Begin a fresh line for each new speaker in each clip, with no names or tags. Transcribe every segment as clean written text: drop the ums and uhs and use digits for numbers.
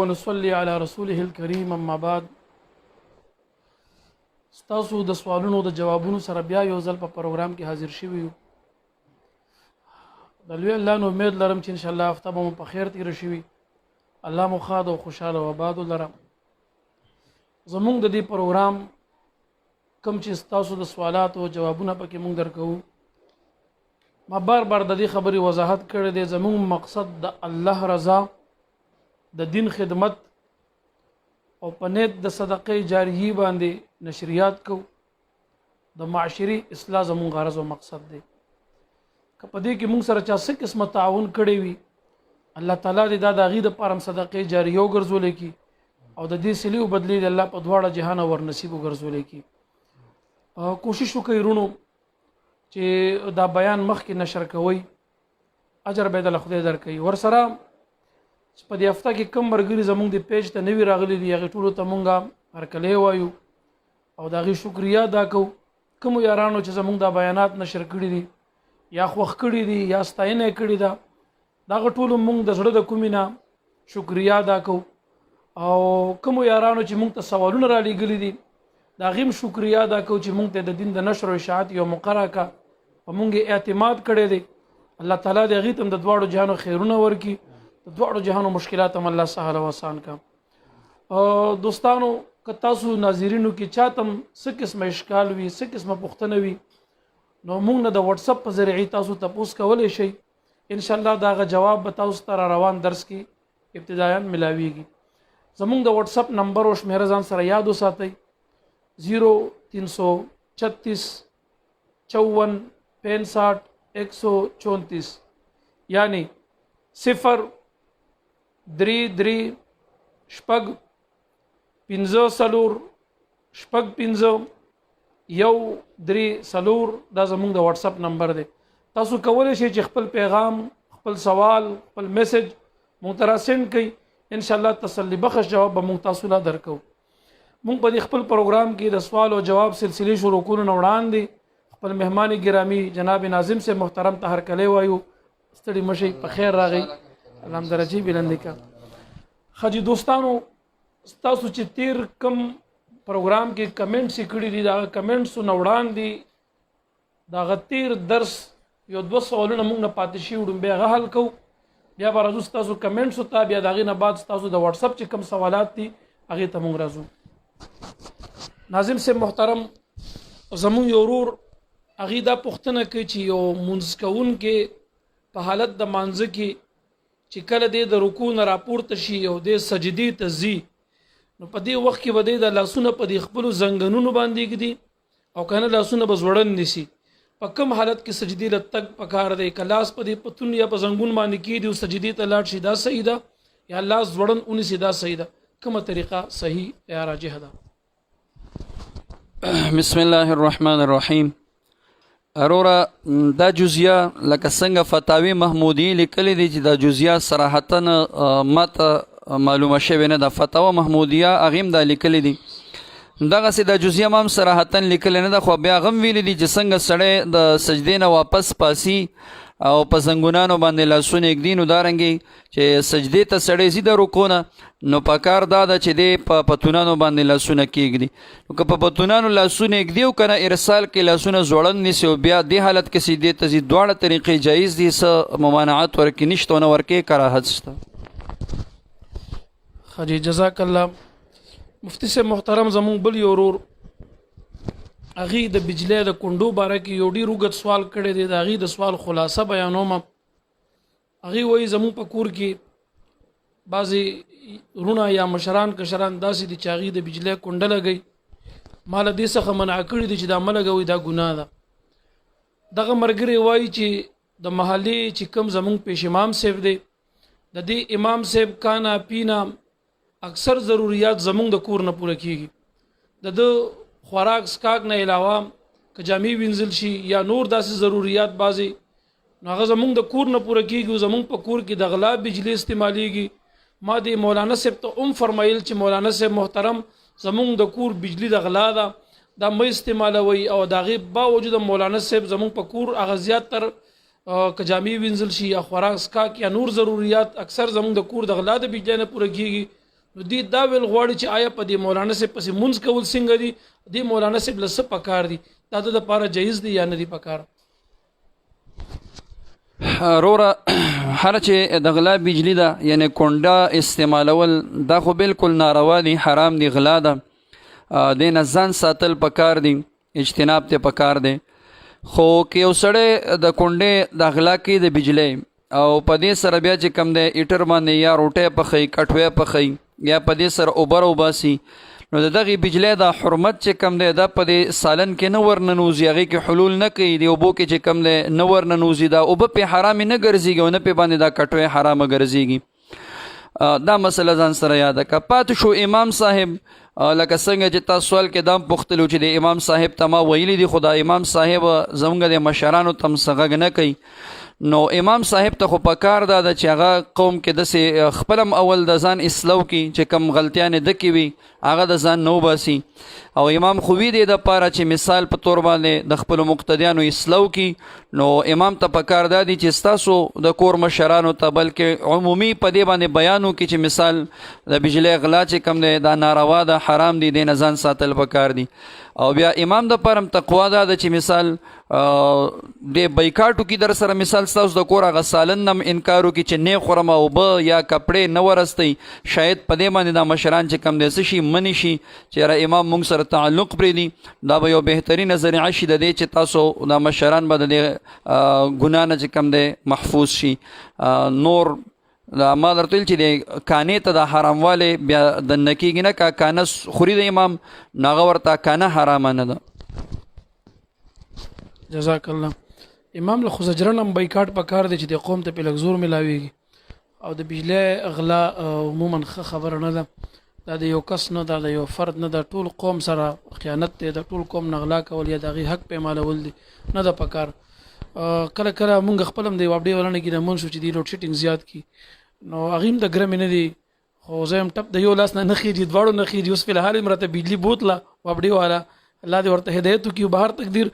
ونصلي على رسوله الكريم اما بعد. ستاسو د سوالونو د جوابونو سره بیا یو ځل په پروګرام کې حاضر شوي یو. د لوی الله نو امید لرم چې ان شاء الله هفته به مو په خیر تیر شي. الله مو خاد او خوشاله او آباد ولرم. زمونږ د دې پروګرام کوم چې ستاسو د سوالات او جوابونه پکې مونږ درکو، ما بار بار د دې خبرې وضاحت کړې ده. زمونږ مقصد د الله رضا، د دین خدمت او په نیت د صدقې جاریه باندې نشریات کو، د معاشري اصلاح زمونږ غرض او مقصد دی. که په دې کې مونږ سره چا څه قسمه تعاون کړی وي، الله تعالی دې دا د هغې دپاره صدقې جاریه وګرځولی کړي او د دې صلې او بدلې د الله په دواړه جهان ور نصیب وګرځولی کړي. کوشش وکړئ رونو چې دا بیان مخکې نشر کوئ، اجر به د خدای درکوي. ورسره په دې هفته کې کم مرګري زمونږ د پیج ته نوی راغلي دي، هغې ټولو ته مونږ هرکلی وایو او د هغې شکریا ادا کوو. کومو یارانو چې زمونږ دا بیانات نشر کړي دي یا خوښ کړي دي یا ستاینه یې کړې ده، د هغه ټولو مونږ د زړه د کومې نه شکریا ادا کوو. او کومو یارانو چې مونږ ته سوالونه را لېږلي دي د هغې هم شکریا ادا کوو چې مونږ ته د دین د نشر او اشاعت یو مقرره کا په مونږ اعتماد کړی دی. الله تعالی د هغې ته هم د دواړو جهانو خیرونه ورکړي، د دواړو جهانو مشکلات هم الله سهل او آسان کا. دوستانو که تاسو ناظرینو کې چاته څه قسمه اشکال وي، څه قسمه پوښتنه وي، نو موږ نه د واتساپ په ذریعې تاسو تپوس کولی شئ. انشاءالله د هغه جواب به تاسو ته را روان درس کې ابتدایا ملاویږي. زمونږ د واتساپ نمبر او شمیره ځان سره یاد وساتئ: 0336 54 65 134، یعنی 033 شپږ 15 څلور شپږ 15 134. دا زمونږ د واتساپ نمبر دی. تاسو کولی شئ چې خپل پیغام، خپل سوال، خپل میسج مونږ ته راسینډ کړئ. انشاءالله تسلی بخش جواب به مونږ تاسو له درکو. مونږ په دې خپل پروګرام کې د سوال او جواب سلسلې شروع کولو نه وړاندې خپل مهمان ګرامی جناب ناظم سے محترم ته هرکلی وایو. ستړي مشئ، په خیر راغی، الحمدلله بلندې کا. خجی دوستانو، تاسو چې تیر کم پروګرام کې کمنټس کړي دي، دا کمنټس نه وړاندې دا غتیر درس یو 2 سوالونه موږ نه پاتې شي وړم بیا غه حل کو. بیا به راځو تاسو کمنټس ته، بیا د هغې نه بعد تاسو د واتساپ چې کم سوالات دي هغې ته موږ راځو. ناظم صاحب محترم، زموږ یو ورور هغې دا پوښتنه کوي چې یو مونځ کوونکی په حالت د مانځه کې چې کله دی د رکوع نه راپورته شي او دی سجدې ته ځي، نو په دې وخت کې به دی د لاسونه په دې خپلو زنګنونو باندې ږدي او که نه لاسونه به زوړن نیسي. په کوم حالت کې سجدې له تګ پکار دی؟ که لاس په دې پتون یا په زنګون باندې کېږدي او سجدې ته لاړ شي دا صحیح ده، یا لاس زوړن ونیسي دا صحیح ده؟ کومه طریقه صحیح یا راجح ده؟
بسم الله الرحمن الرحیم. ارورا دا جزیه لکه څنګه فتاوی محمودی لیکلی دی چې دا جزیه صراحتا ماته معلومه شوې نه ده. فتاوا محمودیه هغې دا لیکلی دي، دغسې دا جزیه هم صراحتا لیکلی نه ده، خو بیا هغه ویلی دي چې څنګه سړی د سجدې نه واپس پاسي او په زنګونانو باندې لاسونه ږدي، نو دارنګې چې سجدې ته سړی ځي د رکوع نه، نو پکار دا ده چې دی په پتونانو باندې لاسونه کېږدي. نو که په پتونانو لاسونه ږدي او که نه ارسال کې لاسونه زوړن نیسي او بیا دې حالت کې سجدې ته ځي، دواړه طریقې جایز دي، څه ممانعت ورکې نشته او نه ورکې کراهت شته.
خجی جزاک الله. مفتی صاحب محترم، زمونږ بل یو ورور هغې د بجلی د کونډو باره کې یو ډېر اوږد سوال کړی دی. د هغې د سوال خلاصه بیانوم. هغې وایي زمونږ په کور کې بعضې رونه یا مشران کشران داسې دي چې هغې د بجلی کونډه لګوي. ما له دې څخه منع کړي دي چې دا مه لګوئ، دا ګناه ده. دغه ملګری وایي چې د محلې چې کوم زمونږ پیش امام صاحب دی، د دې امام صاحب کانا پینا اکثر ضروریات زمونږ د کور نه پوره کیږي. د ده خوراک سکاک نه علاوه که جامې وینځل شي یا نور داسې ضروریات بعضې، نو هغه زمونږ د کور نه پوره کیږي. زمونږ په کور کې د غلا بجلی استعمالیږي. ما د مولانا صاحب ته فرمایل چې مولانا صاحب محترم، زمونږ د کور بجلی د غلا ده، دا مه استعمالوي. او د هغې باوجود مولانا صاحب زمونږ په کور هغه زیات تر که جامې وینځل شي یا خوراک سکاک یا نور ضروریات اکثر زمونږ د کور د غلا د بجلی نه پوره کیږي. نو دی دا ویل غواړي چې آیا په دې مولانا صاحب پسې منځ کول څنګه دي دې مولانا صاحب له څه پکار دي دا د لپاره جایز دي یا نه دي پکار
روره هر چې د غلا بجلی ده یعنی کونډه استعمالول دا خو بالکل ناروا دي حرام دي غلا ده د نه ځان ساتل پکار دي اجتناب ته پکار دي خو که یو سړی د کونډې د غلا کې د بجلی او په دې سره بیا چې کم دی ایټر باندې یا روټۍ پخی کټوی پخی یا په دې سره اوبر وباسي نو د دغې بجلی دا حرمت چې کم دی دا په دې سالن کې نه ورننوځي هغې کې حلول نه کوي د اوبو کې چې کم دی نه ورننوځي دا اوبه پې حرامې نه ګرځېږي او نه پې باندې دا کټوی حرامه ګرځېږي دا مسله ځان سره یاده که پاتې شو امام صاحب لکه څنګه چې تاسو سوال کې دا هم پوښتلو چې د امام صاحب ته ما ویلي دي خو دا امام صاحب زموږ د مشرانو ته هم څه غږ نه کوي نو امام صاحب ته خو پکار دا ده چې هغه قوم کې داسې خپلم اول د ځان اصلاح کړي چې کم غلطیانې ده کې وي هغه د ځان نه وباسي او امام خو وي دی دپاره چې مثال په طور باندې د خپلو مقتدیانو اصلاح کړي نو امام ته پکار دا دي چې ستاسو د کور مشرانو ته بلکې عمومي په دې باندې بیان وکړي چې مثال د بجلی غلا چې کم دی دا ناروا ده حرام دي دې نه ځان ساتل پکار دي او بیا امام د پاره تقوا دا ده چې مثال د بایکاټو کې در سره مثال ستاسو د کور هغه سالن نم انکار وکړي چې نه خورم اوبه یا کپړې نه ورستی شاید په دې باندې دا مشران چې کم دی څه شي منی شي چې یاره امام موږ سره تعلق پرېږدي دا به یو بهترینه ذریعه شي د دې چې تاسو دا مشران به د دې ګناه نه چې کم دی محفوظ شي نور دا ما درته ویل چې د کانې ته د حراموالی بیا دننه کېږي نه که کانه خوري د امام نو هغه ورته کانه حرامه نه ده
جزاک الله امام له خو زجرن هم بایکاټ پکار دی چې د قوم ته پې لږ زور ملاویږي او د بجلی غلا عموما ښه خبره نه ده دا د یو کس نه دا د یو فرد نه د ټول قوم سره خیانت دی د ټول قوم نه غلا کول یا د هغې حق پیمالول دي نه ده پکار کله کله مونږ خپل هم د یو اپډې ولنه کې نمون شو چې دی لوډ شیټینګ زیات کی نو هغې هم د ګرمې نه دي خو زه هم ټپ د یو لاس نه نه خېږي دواړو نه خېږي اوس فلحال یې مرته بجلي بوتله اپډې والا الله دې ورته هدایت وکړي بهر تقدیر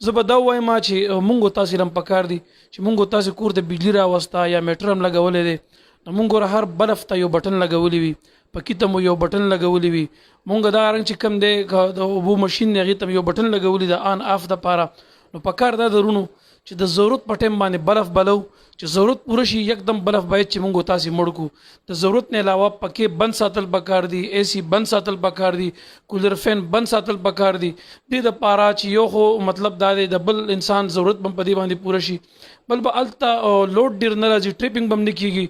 زه به دا ووایم چې مونږ تاسې هم پکار دي چې مونږ تاسې کور ته بجلي راوسته یا میټر هم لګولی دی نو مونږ هر بلف ته یو بټن لګولی وي پکې ته مو یو بټن لګولی وي مونږ دا رنګ چې کم دی د اوبو ماشین دی هغې ته یو بټن لګولی د آن آف دپاره نو پکار دا درونو چې د ضرورت په ټایم باندې بلف بلو چې ضرورت پوره شي یکدم بلف باید چې مونږ تاسې مړ کړو د ضرورت نه علاوه پکې بند ساتل پکار دي اے سی بند ساتل پکار دي کولر فین بند ساتل پکار دي دې دپاره چې یو خو مطلب دا دی د بل انسان ضرورت به په دې باندې پوره شي بل به هلته لوډ ډېر نه راځي ټریپینګ به هم نه کېږي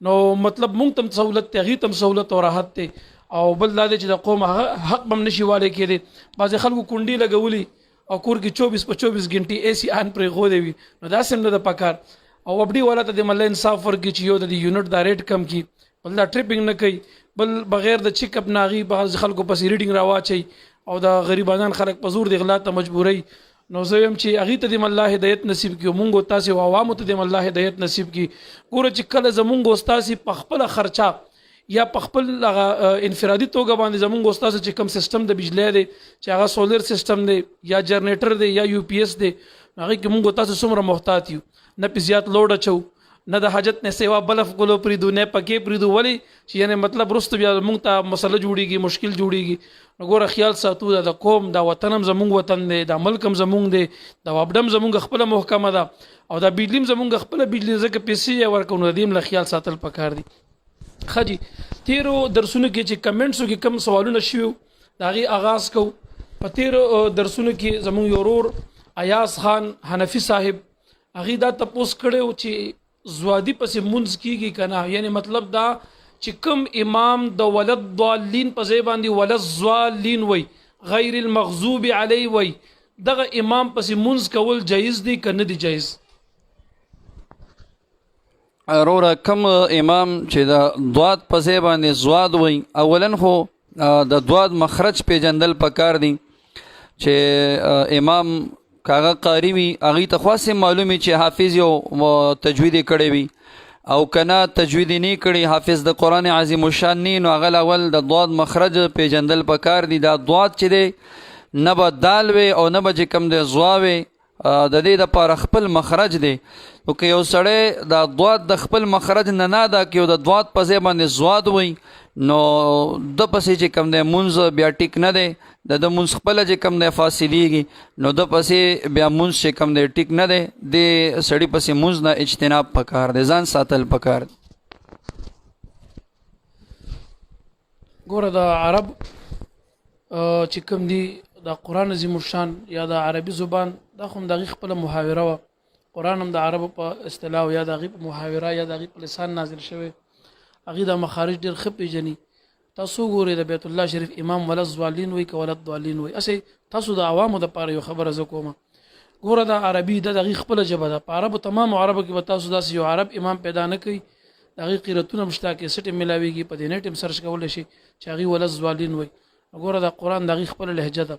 نو مطلب مونږ ته هم سهولت دی هغې ته هم سهولت او راحت دی او بل دا دی چې د قوم حق به هم نشي والی کېدی بعضې خلکو کونډې لګولي او کور کې 24 په 24 غنټې اے سی آن پرې غودې وي نو داسې هم نه ده پکار او اپډې والا ته د مله انصاف ورکړي چې یو د یونټ دا ریټ کم کړي بل دا ټریپینګ نه کوي بل بغیر د چیک اپ نه هغې بعض خلکو پسې ریډینګ راواچوي او د غریبانان خلک په زور د غلا ته مجبوروي نو زه یم چې هغې ته دې الله هدایت نصیب کړي مونږ تاسې او عوامو ته دې الله هدایت نصیب کړي ګوره چې کله زمونږ ستاسې په خپله خرچه یا په خپل انفرادي توګه باندې زمونږ استاد چې کوم سیستم د بجلی دی چې هغه سولر سیستم دی یا جنریټر دی یا یو پی ایس دی هغې کې مونږ تاسو څومره محتاط یو نه پې زیات لوډ اچو نه د حاجت نه سیوا بلف کولو پرېږدو نه پکې پرېږدو ولې چې یعنې مطلب وروسته بیا مونږ ته مسله جوړېږي مشکل جوړېږي نو ګوره خیال ساتو دا د قوم دا وطن هم زمونږ وطن دی دا ملک هم زمونږ دی دا وابډه هم زمونږ خپله محکمه ده او دا بجلي هم زمونږ خپله بجلي ځکه پیسې یې ورکوو نو د دې هم له خیال ساتل پکار دي خجی تیرو درسونو کې چې کمنټسو کې کم سوالونه شوي د هغې آغاز کو په تیرو درسونو کې زموږ یو ورور ایاز خان حنفي صاحب هغې دا تپوس کړی و چې زوادي پسې مونځ کېږي که نه یعنی مطلب دا چې کم امام د ولد ضالین په ځای باندې ولد ضالین وی غیر المغضوب علی وی دغه امام پسې مونځ کول جایز دی که نه دی جایز
وروره کم امام چې د دواد په ځای باندې زواد وایي اولا خو د دواد مخرج پیژندل پکار دي چې امام کاغه قاری وي هغې ته خاصې معلومي چې حافظ یو تجوید یې کړی وي او کنه تجوید یې نه کړی حافظ د قرآن عظیم الشان نه نو هغه اول د دواد مخرج پیژندل پکار دي دا دواد چې دی نه به دال وي او نه به چې کوم دی زوا وي د دې دپاره خپل مخرج دی نو که یو سړی دا ضاد د خپل مخرج نه ادا کړي او د ضاد په ځای باندې ضاد وایي نو د پسې چې کوم دی مونځ بیا ټیک نه دی د مونځ خپله چې کوم دی فاصلېږي نو د پسې بیا مونځ چې کوم دی ټیک نه دی د سړي پسې مونځ نه اجتناب پکار دی ځان ساتل پکار دی
ګوره د عرب چې کوم دي د قرآن عظیم الشان یا د عربي زبان دا خو هم د هغې خپله محاوره وه قرآن هم د عربو په اصطلاح یا د هغې په محاوره یا د هغې په لسان نازل شوی هغې دا مخارج ډېر ښه پېژني تاسو ګورئ د بیت الله شریف امام ولا الضالین وایي که ولا الضالین وایي هسې تاسو د عوامو دپاره یو خبره زه کومه ګوره دا عربي دا د هغې خپله ژبه ده په عربو تمامو عربو کې به تاسو داسې یو عرب امام پیدا نه کوي د هغې قیرتونه هم شته کیسټ هم میلاویږي په دې نیټ هم سرچ کولی شي چې هغې ولا الضالین وایي ګوره دا قرآن د هغې خپله لهجه ده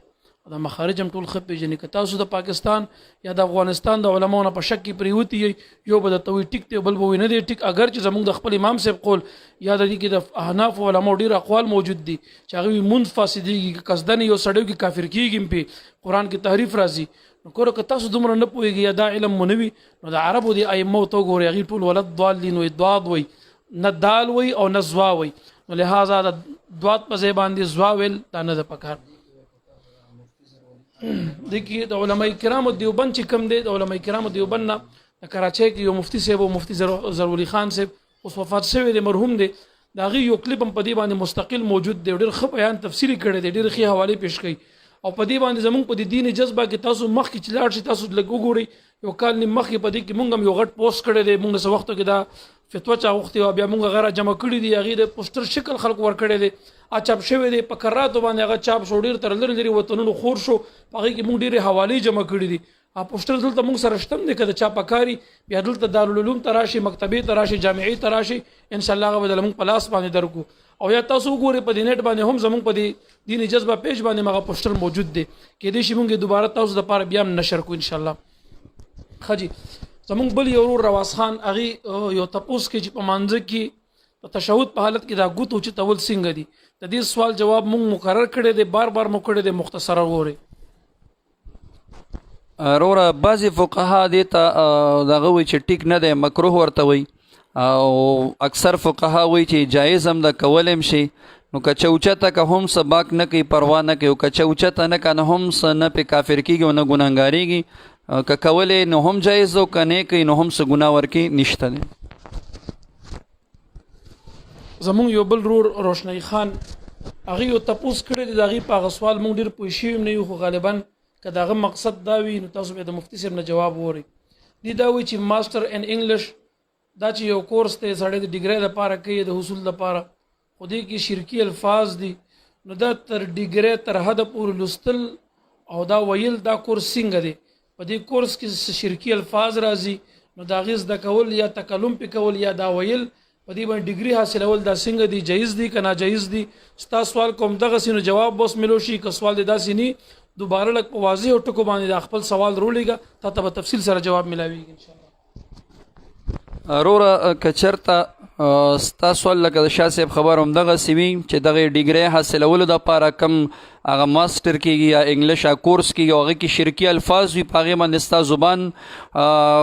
د مخارج هم ټول ښه پېژني که تاسو د پاکستان یا د افغانستان د علماو نه په شک کې پرېوتي یې یو به درته وایي ټیک دی بل به وایي نه دی ټیک اگر چې زموږ د خپل امام صاحب قول یا د دې کې د احنافو علماو ډېر اقوال موجود دي چې هغه وایي مونځ فاسدېږي که قصدن یو سړی کې کافر کېږي هم پې قرآن کې تحریف راځي نو ګوره که تاسو دومره نه پوهېږي یا دا علم مو نه وي نو د عربو د ائمو ته وګورئ هغې ټول ولا الضالین وایي ضاد وایي نه دال وایي او نه زوا وایي نو لهذا د ضاد په ځای باندې زوا ویل دا نه ده پکار د علماء کرامو دیوبند چې کوم دی د علماء کرامو دیوبند نه د کراچۍ کې یو مفتی صاحب او مفتی ضروري خان صاحب اوس وفات شوی دی مرحوم دی د هغې یو کلیپ هم په دې باندې مستقل موجود دی ډېر ښه بیان تفصیلي کړی دی ډېرې ښې حوالې پیش کوي او په دې باندې زموږ په دې دین جذبه کې تاسو مخکې چې لاړ شئ تاسو لږ وګورئ یو کال نیم مخکې په دې کې مونږ هم یو غټ پوسټ کړی دی مونږ څه وختو کې دا فتوا چا غوښتې وه بیا مونږ هغه جمع کړي دي هغې د پوسټر شکل خلکو ورکړی دی چاپ شوی دی په کراتو باندې هغه چاپ شو ډېر تر لرې لرې وطنونو خور شو په هغې کې مونږ ډېرې حوالې جمع کړي دي پوسټر دلته مونږ سره شته هم دی که د چا پکاري بیا دلته دارالعلوم ته راشي مکتبې ته راشي جامعې ته راشي انشاءالله هغه به د مونږ په لاس باندې درکو او یا تاسو وګورئ په دې نیټ باندې هم زموږ په دې دین جذبه پیج باندې هغه پوسټر موجود دی کېدای شي مونږ دوباره تاسو دپاره بیا هم نشر کړو انشاءالله ښه جي زموږ بل یو ورور رواز خان هغې یو تپوس کې چې په مانځه کې په تشهد په حالت کې دا ګوتو چې تول څنګه دي د دې سوال جواب مونږ مقرر کړی دی بار بار مو کړی دی مختصره وګورئ
وروره بعضې فقها دې ته دغه وایي چې ټیک نه دی مکروه ورته وایي او اکثر فقها وایي چې جایز هم ده کولی هم شي نو که چوچته که هم څه باک نه کوي پروا نه کوي او که چوچته نه که نه هم څه نه پې کافر کېږي او نه ګناهګارېږي که کولی نو هم جایز ده او که نه کوي نو هم څه ګناه ورکړي نشته دی
زمونږ یو بل رور روشنی خان هغې یو تپوس کړی دی د هغې په هغه سوال مونږ ډېر پوه شوي نه یو خو غالبا که د هغه مقصد دا وي نو تاسو بیا د مفتي صاحب نه جواب وورئ دې دا وایي چې ماسټر ان انګلش دا چې یو کورس دی سړی د ډیګرۍ لپاره کوي د حصول لپاره خو دې کې شرکي الفاظ دي نو دا تر ډیګرۍ تر حده پورې لوستل او دا ویل دا کورس څنګه دی په دې کورس کې شرکي الفاظ راځي نو د هغې زده کول یا تکلم پې کول یا دا ویل په دې باندې ډیګري حاصلول دا څنګه دي جایز دي که ناجایز دي ستا سوال کوم دغسې نو جواب به اوس ملو شي که سوال دې داسې نه دوباره لږ په واضحو ټکو باندې د خپل سوال رولیږه تا ته به تفصیل سره جواب ملاویږي انشاءالله
وروره که چېرته ستا سوال لکه د شاه صاحب خبر همدغسې وي چې دغې ډیګرۍ حاصلولو دپاره کم هغه ماسټر کېږي یا انګلیش کورس کېږي او هغې کې شرکي الفاظ وي په هغې باندې ستا زبان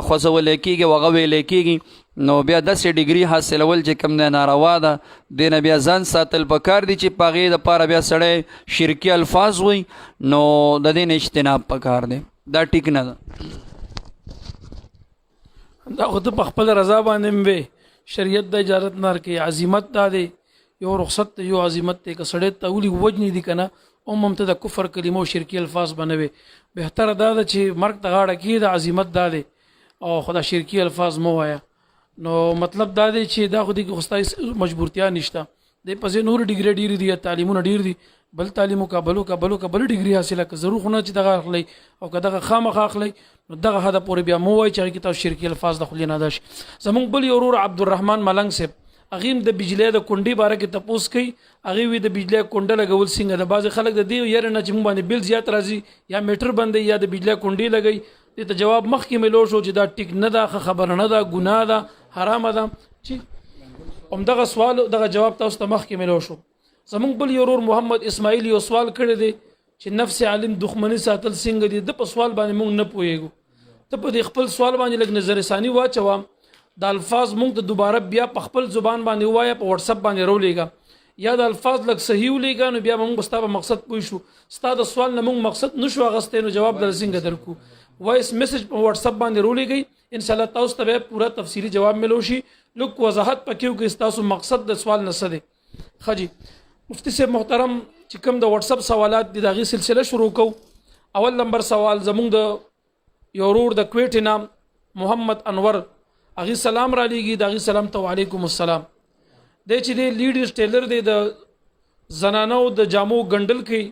خوځولی کېږي او هغه ویلی کېږي نو بیا داسې ډیګري حاصلول چې کوم دی ناروا ده دې نه بیا ځان ساتل پکار دي چې په هغې دپاره بیا سړی شرکي الفاظ وي نو د دې نه اجتناب پکار دی دا ټیک نه ده
دا خو ته په خپل رضا باندې هم وې شریعت د اجازت نه ورکوي عظیمت دا دی یو رخصت دی یو عظیمت دی که سړی ته ولي وجنې دي که نه هم ته د کفر کلمه او شرکي الفاظ به نه وې بهتره دا ده چې مرګ ته غاړه کړي د عظیمت دا دی او خو دا شرکي الفاظ مه وایه نو مطلب دا دی چې دا خو دې کې خو ستا مجبورتیا نشته دې پسې نور ډیګرۍ ډېرې دي یا تعلیمونه ډېر دي بل تعلیم وکړه بل ډیګري حاصله که ضرور خو نه چې دغه اخلئ او که دغه خامخا اخلئ نو دغه حده پورې بیا مو وایي چې هغې کې تاسو شرکي الفاظ د خولې نه ادا شي زموږ بل یو ورور عبدالرحمن ملنګ صاحب هغې هم د بجلۍ د کونډې باره کې تپوس کوي هغې وي د بجلۍ کونډه لګول څنګه ده بعضې خلک د دې یاره نه چې موږ باندې بل زیات راځي یا میټر بندوي یا د بجلۍ کونډې لګوي دې ته جواب مخکې ملو شو چې دا ټیک نه ده ښه خبره نه ده ګناه ده حرامه ده چې همدغه سوال دغه جواب تاسو ته مخکې ملو شو زموږ بل یو ورور محمد اسماعیل یو سوال کړی دی چې نفس عالم دښمني ساتل څنګه دي د په سوال باندې موږ نه پوهېږو ته په دې خپل سوال باندې لږ نظر ثاني واچوه د الفاظ مونږ ته دوباره بیا په خپل زبان باندې وایه په واتس اپ باندې راولېږه یا د الفاظ لږ صحیح ولیږه نو بیا مونږ به ستا په مقصد پوه شو ستا د سوال نه مونږ مقصد نشو اخیستی نو جواب در څنګه درکو وایس میسج په واتس اپ باندې راولېږئ انشاءالله تاسو ته به پوره تفصیلي جواب ملو شي لږ وضاحت پکې وکړئ ستاسو مقصد د سوال نه څه دی ښه جي مفتي صاحب محترم چې کوم د واتس اپ سوالات دي د هغې سلسله شروع کوو اول نمبر سوال زمونږ د یو ورور د کویټې نام محمد انور هغې سلام را لیږي د هغې سلام ته وعلیکم السلام دی چې دی لیډ ټیلر دی د زنانو د جامو ګنډل کوي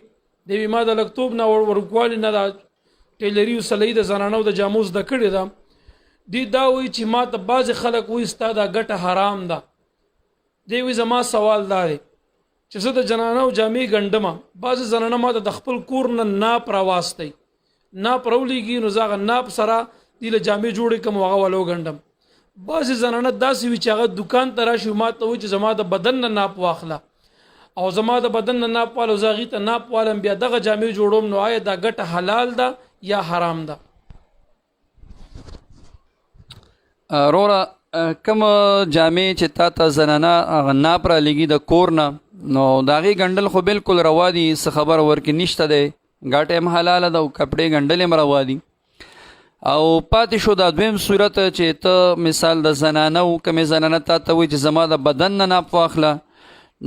دی وي ما د لږتوب نه ورکوالي نه د ټیلري وسلۍ د زنانو د جامو زده کړې ده دی دا وایي چې ما ته بعضې خلک وایي ستا دا ګټه حرام ده دی وایي زما سوال دا دی چې زه د جنانو جامې ګنډمه بعضې زنانه ما ته د خپل کور نه ناپ راواستی ناپ راولیږي نو زه هغه ناپ سره دی له جامې جوړې کړم هغه ولو ګنډم بعضې زنانه داسې وي چې هغه دکان ته راشي ما ته وایي چې زما د بدن نه ناپ واخله او زما د بدن نه ناپ والو زه هغې ته ناپ والم بیا دغه جامې جوړوم نو آیا دا ګټه حلال ده یا حرام ده
روره کوم جامې چې تا ته زنانه هغه ناپ را لګي د کور نه نو د هغې ګنډل خو بالکل روا دي څه خبر ورکې نشته دی ګاټه هم حلاله ده او کپړې ګنډل هم روا دي او پاتې شو دا دویم صورت چې ته مثال د زنانه و کومې زنانه تا ته وایي چې زما د بدن نه ناپ واخله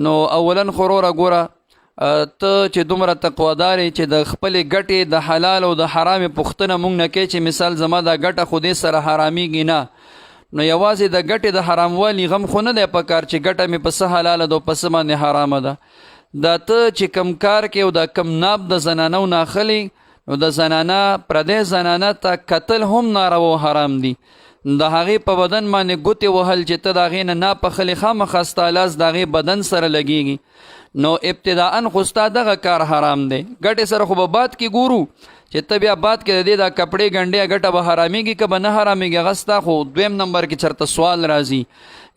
نو اولا خو وروره ګوره ته چې دومره تقوادار چې د خپلې ګټې د حلال او د حرامې پوښتنه مونږ نه کوې چې مثال زما دا ګټه خو دې سره حرامېږي نه نو یوازې د ګټې د حراموالي غم خو نه دی په کار چې ګټه مې په څه حلاله ده او په څه باندې حرامه ده دا ته چې کم کار کې او دا کم ناب د زنانو ناخلي نو د زنانه پردی زنانه ته کتل هم ناروا او حرام دي د هغې په بدن باندې ګوتې وهل چې ته د هغې نه ناپخلې خامخا ستا لاس د هغې بدن سره لګېږي نو ابتداءً خو ستا دغه کار حرام دی ګټې سره خو به باد کې ګورو چې ته بیا باد کې د دې دا کپړې ګنډې ګټه به حرامېږي که به نه حرامېږي هغه ستا خو دویم نمبر کې چېرته سوال راځي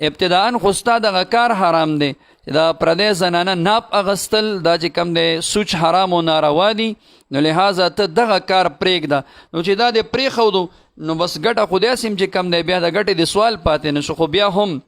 ابتداءً خو ستا دغه کار حرام دی چې دا پردی زنانه ناپ اغستل دا چې کم دی سوچ حرام او ناروا دي نو لحاظه ته دغه کار پرېږده نو چې دا دې پرېښودو نو بس ګټه خو داسې چې کم دی بیا د ګټې د سوال پاتې نه شو خو بیا هم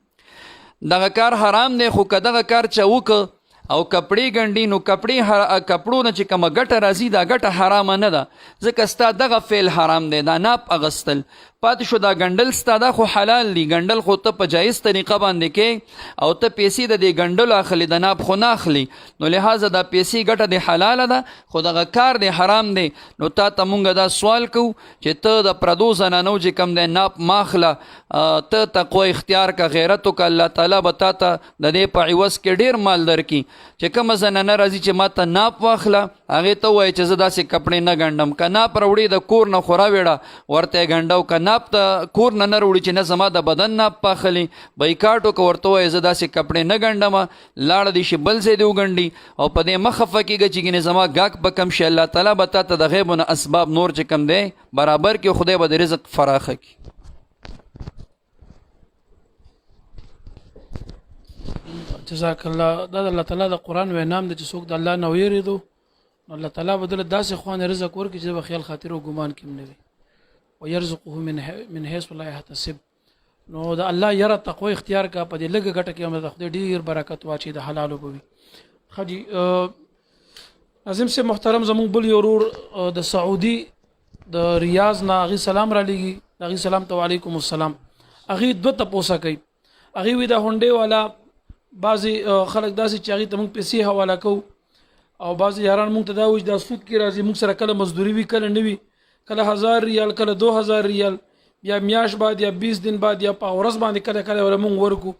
دغه کار حرام دی خو که دغه کار چا وکړه او کپړې ګنډي نو کپړو نه چې کومه ګټه راځي دا ګټه حرامه نه ده ځکه ستا دغه فعل حرام دی دا ناپ اغستل پاتې شو دا ګنډل ستا دا خو حلال دي ګنډل خو ته په جایز طریقه باندې کې او ته پیسې د دې ګنډلو اخلي د ناپ خو نه اخلي نو لحاظه دا پیسې ګټه د حلاله ده خو دغه کار د حرام دی نو تا ته مونږ دا سوال کوو چې ته د پردو زنانو چې کوم دی ناپ ماخله ته تقوی اختیار کا غیرت وکړه الله تعالی به تا ته د دې په عوض کې ډېر مال درکړي چې کومه زنانه راځي چې ما ته ناپ واخله هغې ته ووایي چې زه داسې کپړې نه ګنډم که ناپ راوړي د کور نه خو راوړه ورته یې ګنډه او که ناپ ته کور نه راوړي چې نه زما د بدن ناپ پاخلي بایکاټ وکړه ورته ووایي زه داسې کپړې نه ګنډمه لاړه دې شي بل ځای دې وګنډي او په دې مه خفه کېږه چې ګینې زما ګاک به کم شي الله تعالی به تا ته د غیبو نه اسباب نور چې کم دی برابر کړي خدای به د رزق فراخه کړي
جزاک الله دا د الله تعالی د قرآن وینام دی چې څوک د الله نه ویرېدو نو الله تعالی به دله داسې خوانې رزق ورکړي چې به خیال خاطر او ګمان کې هم نه وي ويرزقه من حيث لا يحتسب نو د الله یره تقوی اختیار کا په دې لږه ګټه کې هم د خدای ډېر برکت واچي د حلالو به وي ښه جي ناظم صاحب محترم زمونږ بل یو ورور د سعودي د ریاض نه هغې سلام را لیږي د هغې سلام ته وعلیکم السلام هغې دوه تپوسه کوي هغې وي د هونډې والا بعضې خلک داسې چې هغې ته موږ پیسې حواله کوو او بعضې یاران موږ ته دا وایي دا سود کې راځي موږ سره کله مزدوري وي کله نه وي کله 1000 ریال کله 2000 ریال یا میاش بعد یا 20 دن بعد یا په ورځ باندې کله کله ولا مونږ ورکو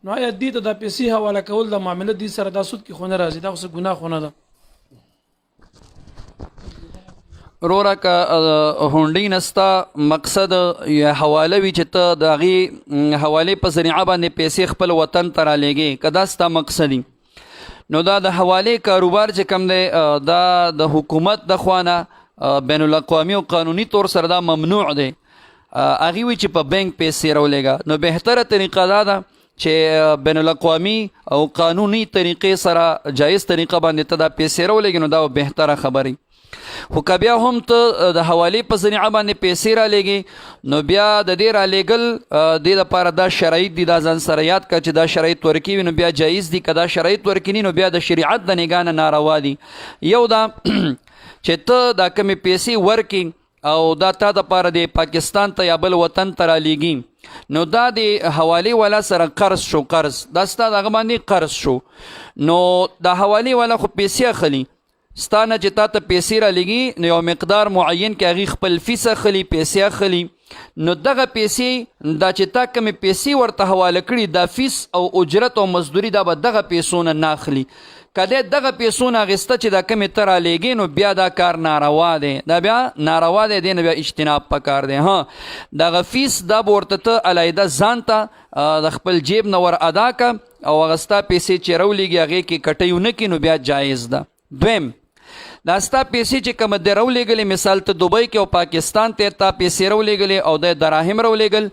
نو آیا دې ته د پیسې حواله کول د معاملې دې سره د سود کې خو نه راځي دا څه ګناه خو نه ده
وروره که هونډۍ نستا مقصد یا حواله وي چې ته د هغې حوالې په ذریعه باندې پیسې خپل وطن ته رالیږې که دا ستا مقصد نو دا د حوالې کاروبار چې کوم دی دا د حکومت د خوا نه بین الاقوامي او قانوني طور سره دا ممنوع دی هغې وي چې په بینک پیسې راولېږه نو بهتره طریقه دا ده چې بین الاقوامي او قانوني طریقې سره جایز طریقه باندې ته دا پیسې راولېږي نو دا بهتره خبرې خو که بیا هم ته د حوالې په ذریعه باندې پیسې را لېږې نو بیا د دې را لېږل دې دپاره دا شرایط دي دا ځان سره یاد کړه چې دا شرایط ورکوي نو بیا جایز دي که دا شرایط ورکړي نو بیا د شریعت د نګاه نه ناروا دي. یو دا چې ته دا کمې پیسې ورکې او دا تا دپاره د پاکستان ته یا بل وطن ته را لېږي نو دا د حوالې والا سره قرض شو قرض دا ستا د هغه باندې قرض شو نو دا حوالې والا خو پیسې اخلي ستانه چې تا ته پیسې را لګي نو یو مقدار معین کې هغې خپل فیس اخلي پیسې اخلي نو دغه پیسې دا چې تا کومې پیسې ورته حواله کړي دا فیس او اجرت او مزدوري دا به دغه پیسو نه نه اخلي که دی دغه پیسو نه اخیسته چې دا کمې ته را لېږې نو بیا دا کار ناروا دی دا بیا ناروا دی دی نه بیا اجتناب پکار دی. دغه فیس دا به ورته ته علیحده ځان ته د خپل جیب نه ور ادا که او هغه ستا پیسې چې راولېږي هغې کې کټۍ ونه کړي نو بیا جایز ده. دویم دا ستا پیسې چې کومه دی راولېږلې مثال ته دوبۍ کې او پاکستان ته تا پیسې راولېږلې او د دراهم راولېږل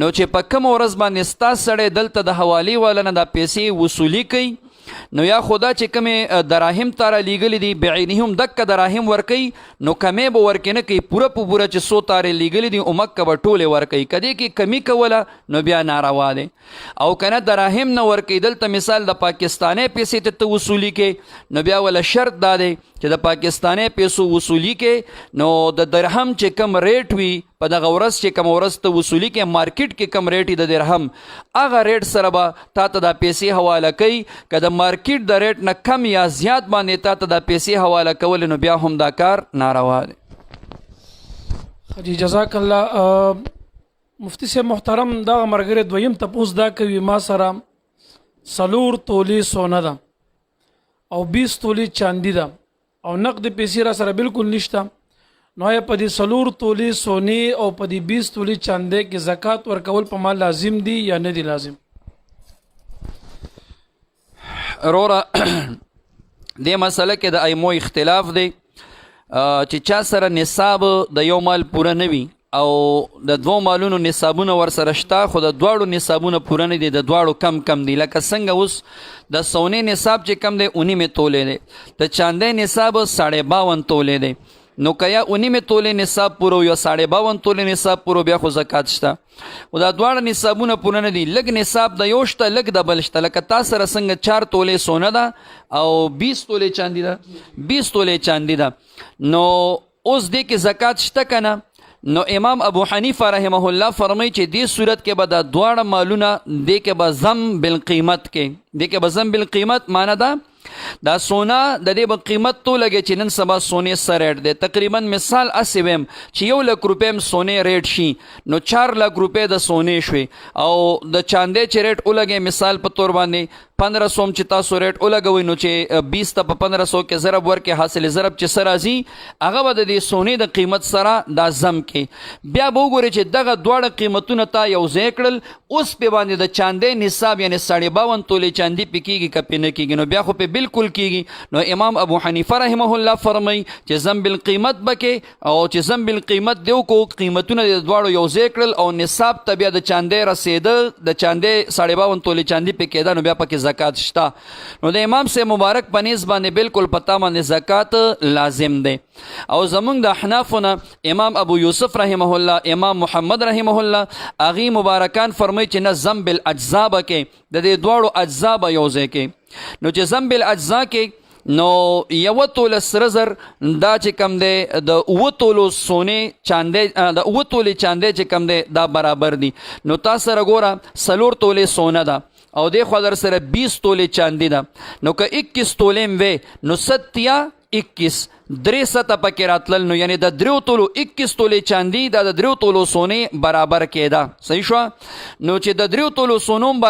نو چې په کومه ورځ باندې ستا سړی دلته د حوالې والا نه دا پیسې وصولي کوي نو یا خدا چې کومې دراهم تا را لیږلي دي بعینې هم دکه دراهم ورکوي نو کمې به ورکې نه کوي پوره په پوره چې څو تارې لیږلي دي عمکه به ټولې ورکوي که دې کې کمی کوله نو بیا ناروا دی او که نه دراهم نه ورکوي دلته مثال د پاکستانی پیسې ته وصولي کې نو بیا وله شرط دا دی چې د پاکستانی پیسو وصولي کې نو د درهم چې کم ریټ وي په دغه ورځ چې کوم ورځ ته وصولي کې مارکیټ کې کم ریټ د درهم هغه ریټ سره به تا ته دا پیسې حواله کوي که د مارکیټ د ریټ نه کم یا زیات باندې تا ته دا پیسې حواله کول نو بیا هم دا کار ناروا دی.
جی جزاک الله. مفتی صاحب محترم دغه ملګری دویم تپوس دا کوي ما سره 4 تولې سونه ده او 20 تولې چاندي ده او نقد پیسې را سره بالکل نشته نو یا په دې 4 تولې سونی او په دې 20 تولې چاندي کې زکات ورکول په ما لازم دي یا نه دي لازم؟
وروره دې مسله کې د ایمو اختلاف دی چې چا سره نصاب د یو مال پوره نه وي او د 2 مالونو نصابونه ور سره شته خو د دواړو نصابونه پوره نه دي د دواړو کم کم دي لکه څنګه اوس د سونې نصاب چې کم دی 19 تولې دی د چاندی نصاب 52 تولې دی نو که یا 19 تولې نصاب پورو یا 52 تولې نصاب پورو بیا خو زکات شته او دا دواړه نصابونه پوره نه دي لږ نصاب د یو شته لږ د بل شته لکه تا سره څنګه 4 تولې سونه ده او 20 تولې چاندي ده 20 تولې چاندي ده نو اوس دې کې زکات شته که نه نو امام ابو حنیفه رحمه الله فرمایي چې دې صورت کې به دا دواړه مالونه دې کې به ضم بالقیمت کې دې کې به ضم بالقیمت معنی ده دا سونا د دې به قیمت تو لګي چې نن سبا سونې سره ریټ دی تقریبا مثال اسې ویم چې 1 لک روپۍ هم سونې ریټ شي نو 4 لک روپۍ د سونې شوې او د چاندې چې ریټ ولګي مثال په تور باندې 1500 چې تاسو ریټ ولګوئ نو چې 20 ته په 1500 کې ضرب ورکې حاصل ضرب چې سره راځي هغه به د دې سونې د قیمت سره دا ضم کې بیا به وګورئ چې دغه دواړه قیمتونه تا یو ځای کړل اوس پې باندې د چاندې نصاب یعنې 52 تولې چاندي پې کېږي که پې نه کېږي نو بیا خو پې بالکل کېږي نو امام ابو حنیفه رحمه الله فرمایي چې ضم بالقیمت به کې او چې ضم بالقیمت دی وکړو قیمتونه د دواړو یو ځای کړل او نصاب ته بیا د چاندې رسېده د چاندې 52 تولې چاندي پې کېده نو بیا پکې زکات شته نو د امام سے مبارک پنیز باندې بالکل پتا باندې زکات لازم دی او زمونږ د احنافونه امام ابو یوسف رحمه الله امام محمد رحمه الله اغي مبارکان فرمایي چې نه ضم بالاجزاء کې د دې دواړو اجزا به یو ځای کې نو چې ضم بالاجزاء کې نو 1 توله سره زر دا چې کم دی د 9 تولو سونې چاندې د 9 تولې چاندې چې کم دی دا برابر دي نو تا سره ګوره 4 تولې سونه ده او دی خو در سره 20 تولې چاندي ده نو که 21 تولې هم وې نو 21 درې سطح پکې راتلل نو یعنی د 3 تولو 21 تولې چاندي دا د 3 تولو سونې برابر کېده صحیح شو نو چې د 3 تولو سونو د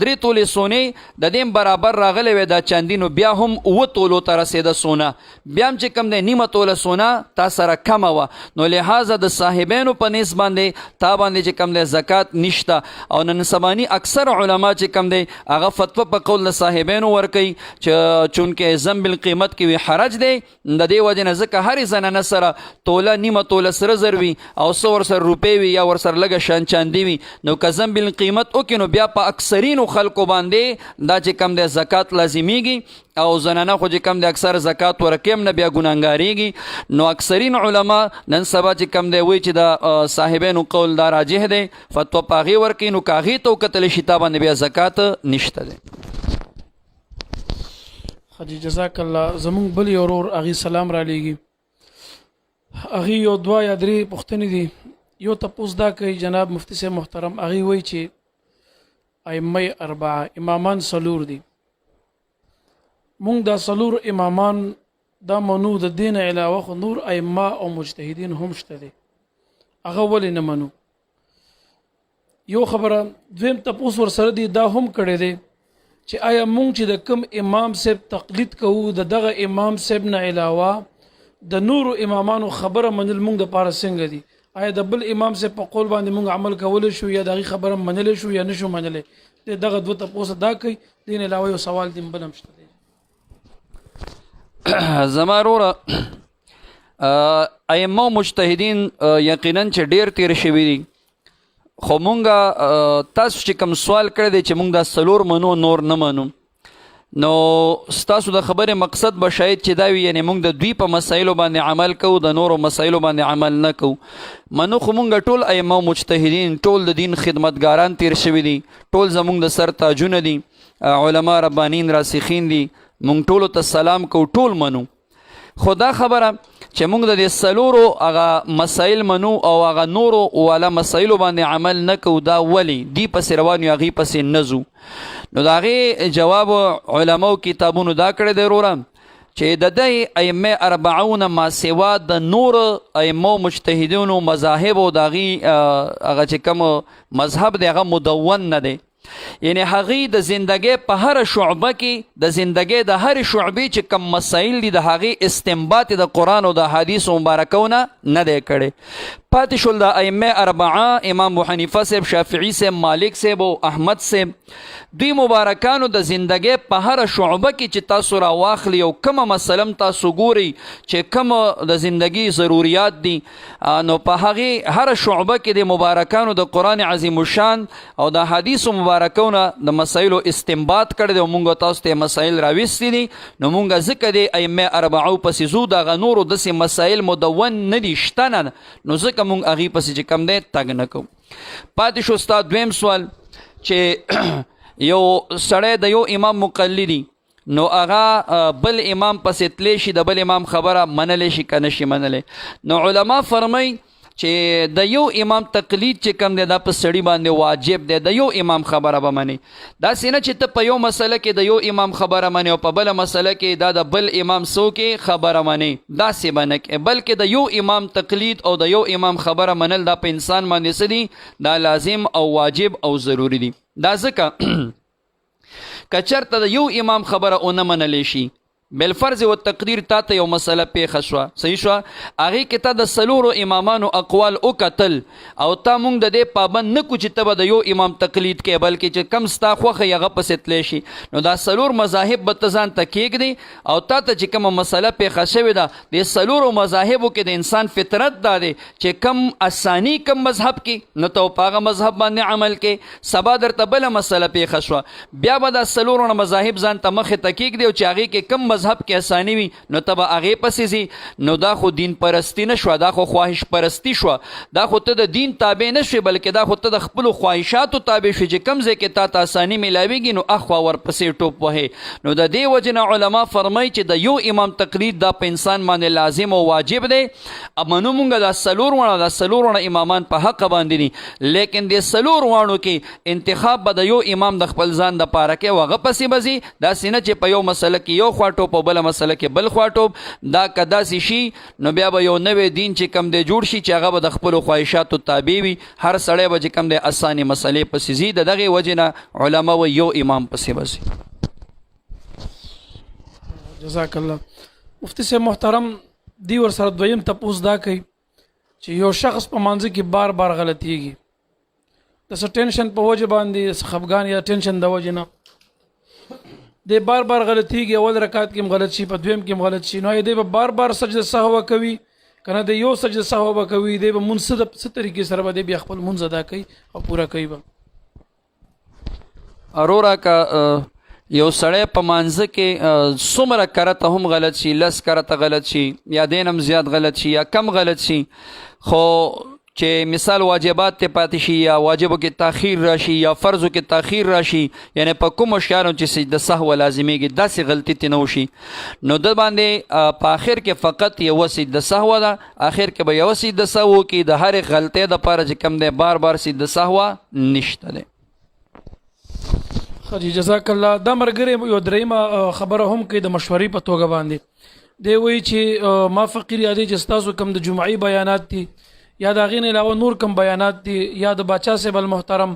3 تولې سونې د دې برابر راغلی وي دا چاندي نو بیا هم 9 تولو ته رسېده سونه بیا هم چې کوم دی نیمه توله سونه تا سره کمه وه نو لحاظه د صاحبینو په نس باندې تا باندې چې کوم دی زکات نشته او نن سباني اکثر علما چې کوم دی هغه فتوا په قول د صاحبینو ورکوي چې چونکې ضم بالقیمت کې وي حرج دی د دې وجې نه ځکه هرې زنانه سره توله نیمه توله سره زر وي او څه ورسره روپۍ وي یا ورسره لږه شان چاندي وي نو که زنبل قیمت وکړي نو بیا په اکثرینو خلکو باندې دا چې کم دی زکات لازمیږي او زنانه خو چې کم دی اکثر زکات ورکوي هم نه بیا ګناهګاریږي نو اکثرین علما نن سبا چې کم دی وایي چې د صاحبینو قول دا راجح دی فتوا په هغې ورکوي نو که هغې ته وکتلی شي تا باندې بیا زکات نشته دی.
خدي جزاک الله. زمونږ بل یو ورور هغې سلام را لیږي هغې یو دوه یا درې پوښتنې دي. یو تپوس دا کوي جناب مفتی صاحب محترم هغې وایي چې ائمه اربعه امامان څلور دي مونږ دا څلور امامان دا منو د دین علاوه خو نور ائمه او مجتهدین هم شته دي هغه ولې نه منو. یو خبره دویم تپوس ورسره دی دا هم کړی دی چې آیا مونږ چې د کم امام صاحب تقلید کوو د دغه امام صاحب نه علاوه د نورو امامانو خبره منل مونږ د پاره څنګه دي آیا د بل امام صاحب په قول باندې مونږ عمل کولی شو یا دغه خبره منلی شو یا نشو منلی دغه دوه تپوس دا کوي دین علاوه یو سوال دیم بل هم شته دی.
زما وروره ائمه مجتهدین یقینا چې ډیر تیر شوي دي خو مونږه تاسو چې کوم سوال کړی دی چې مونږ دا څلور منو نور نه منو نو ستاسو د خبرې مقصد به شاید چې دا وي یعنې مونږ د دوی په مسایلو باندې عمل کوو د نورو مسایلو باندې عمل نه کوو. منو خو مونږ ټول ائمه مجتهدین ټول د دین خدمتګاران تیر شوي دي ټول زمونږ د سر تاجونه دي علما ربانین راسخین دي مونږ ټولو ته سلام کوو ټول منو. خو دا خبره چې موږ د دې څلورو هغه مسایل منو او هغه نورو والا مسایلو باندې عمل نه کوو دا ولې دی پسې روان یو هغې پسې نه ځو نو د هغې جواب علماو کتابونو دا کړی دی وروره چې د دې ائمه اربعونه ما سوا د نور ائمه مجتهدینو مذاهبو د هغې هغه چې کوم مذهب دی هغه مدون نه دی یعنی هغې د زندګۍ په هره شعبه کې د زندګۍ د هرې شعبې چې کم مسایل دي د هغې استنباط د قرآن او د حدیثو مبارکونه نه دی کړی. پاتې شول د ائمه اربعه امام ابو حنیفه صاحب شافعي صاحب مالک صاحب او احمد صاحب دوی مبارکانو د زندګۍ په هره شعبه کې چې تاسو را واخلي او کومه مسله تاسو ګورئ چې کومه د زندګۍ ضروریات دي نو په هغې هره شعبه کې د مبارکانو د قرآن عظیم الشان او د حدیثو مبارکونه د مسایلو استنباط کړی دی او مونږ تاسو ته مسایل راویستي دي نو مونږ ځکه د ائمه اربعو پسې ځو دغه نورو داسې مسایل مدون نه دي شته نه نو ځکه مونږ هغې پسې چې کم دی تګ نه کوو. پاتې شو ستا دویم سوال چې یو سړی د یو امام مقلدي نو هغه بل امام پسې تلی شي د بل امام خبره منلی شي که نشي منلی نو علما فرمای چې د یو امام تقلید چې کم دی دا په سړي باندې واجب دی د یو امام خبره به مني داسې نه چې ته په یو مسله کې د یو امام خبره مني او په بله مسله کې دا د بل امام کې خبره مني داسې به نه کې بلکې د یو امام تقلید او د یو امام خبره منل دا په انسان باندې څه دي دا لازم او واجب او ضروري دي. دا ځکه که چېرته د یو امام خبره ونه منلی شي بالفرض و تقدیر تا ته یو مسله پیښه شوه صحیح شوه هغې کې تا د څلورو امامانو اقوال وکتل او تا مونږ د دې پابند نه کړو چې ته به د یو امام تقلید کې بلکې چې کم ستا خوښه هغه پسې تلی شي نو دا څلور مذاهب به ته ځان ته کېږدي او تا ته چې کومه مسله پیښه شوې ده د څلورو مذاهبو کې د انسان فطرت دا دی چې کم اساني کم مذهب کې نو ته په هغه مذهب باندې عمل کې سبا درته بله مسله پیښه شوه بیا به دا څلورو مذاهب ځان ته مخې ته کېږدي او چې هغې کې کم مذهب کې اساني وي نو ته به هغې پسې ځي نو دا خو دین پرستی نه شوه دا خو خواهش پرستی شوه دا خو ته د دین تابع نه شوې بلکې دا خو ته د خپلو خواهشاتو تابع شوې چې کوم ځای کې تا ته اساني میلاویږي نو اخوا ورپسې ټوپ وهې نو د دې وجې نه علما فرمایي چې د یو امام تقلید دا په انسان باندې لازم او واجب دی منو مونږ دا څلور وړه امامان په حق باندې دي لیکن د څلور وړو کې انتخاب به د یو امام د خپل ځان دپاره کې او هغه پسې به ځي داسې نه چې په یو مسله کې یو خوا ټوپ او بله مسله کې بل خوا ټوپ دا که داسې شي نو بیا به یو نوی دین چې کم دی جوړ شي چې هغه به د خپلو خواهشاتو تابع وي هر سړی به چې کم دی اسانې مسلې پسې ځي د دغې وجې نه علما وایي یو امام پسې به ځي.
جزاک الله. مفتی صاحب محترم دی ورسره دویم تپوس دا کوي چې یو شخص په مانځه کې بار بار غلطیږي د څه ټینشن په وجه باندې څه خفګان یا ټینشن د وجې نه د بار بار غلطيږي اول رکعت کې غلط شي په دویم کې غلط شي نو دی به بار بار سجده سهو کوي کنه د یو سجده سهو به کوي دی به منصد څه طریقې سره به دی بیا خپل منځ ادا کوي او پورا کوي به
ارورا کا یو سړی په مانځه کې څومره کرته هم غلط شي 10 کرته غلط شي یا دینم زیات غلط شي یا کم غلط شي خو چې مثال واجبات ته پاتې شي یا واجبو کې تاخير راشي یا فرضو کې تاخير راشي یعنی په کوم شیانو چې سجده سهو لازميږي داسې غلطي ته نه وشي نو د باندې په اخر کې فقط یو سجده سهو ده اخر کې به یو سجده سهو کې د هر غلطۍ د پاره چې کم ده بار بار سجده سهو نشته ده
خجی جزاک الله دا مرګره یو دریمه خبره هم کې د مشورې په توګه باندې دی وی چې ما فقیر یادې چې تاسو کم د جمعې بیانات دي یا د غین علاوه نور کم بیانات دي یا د باچا صاحب المحترم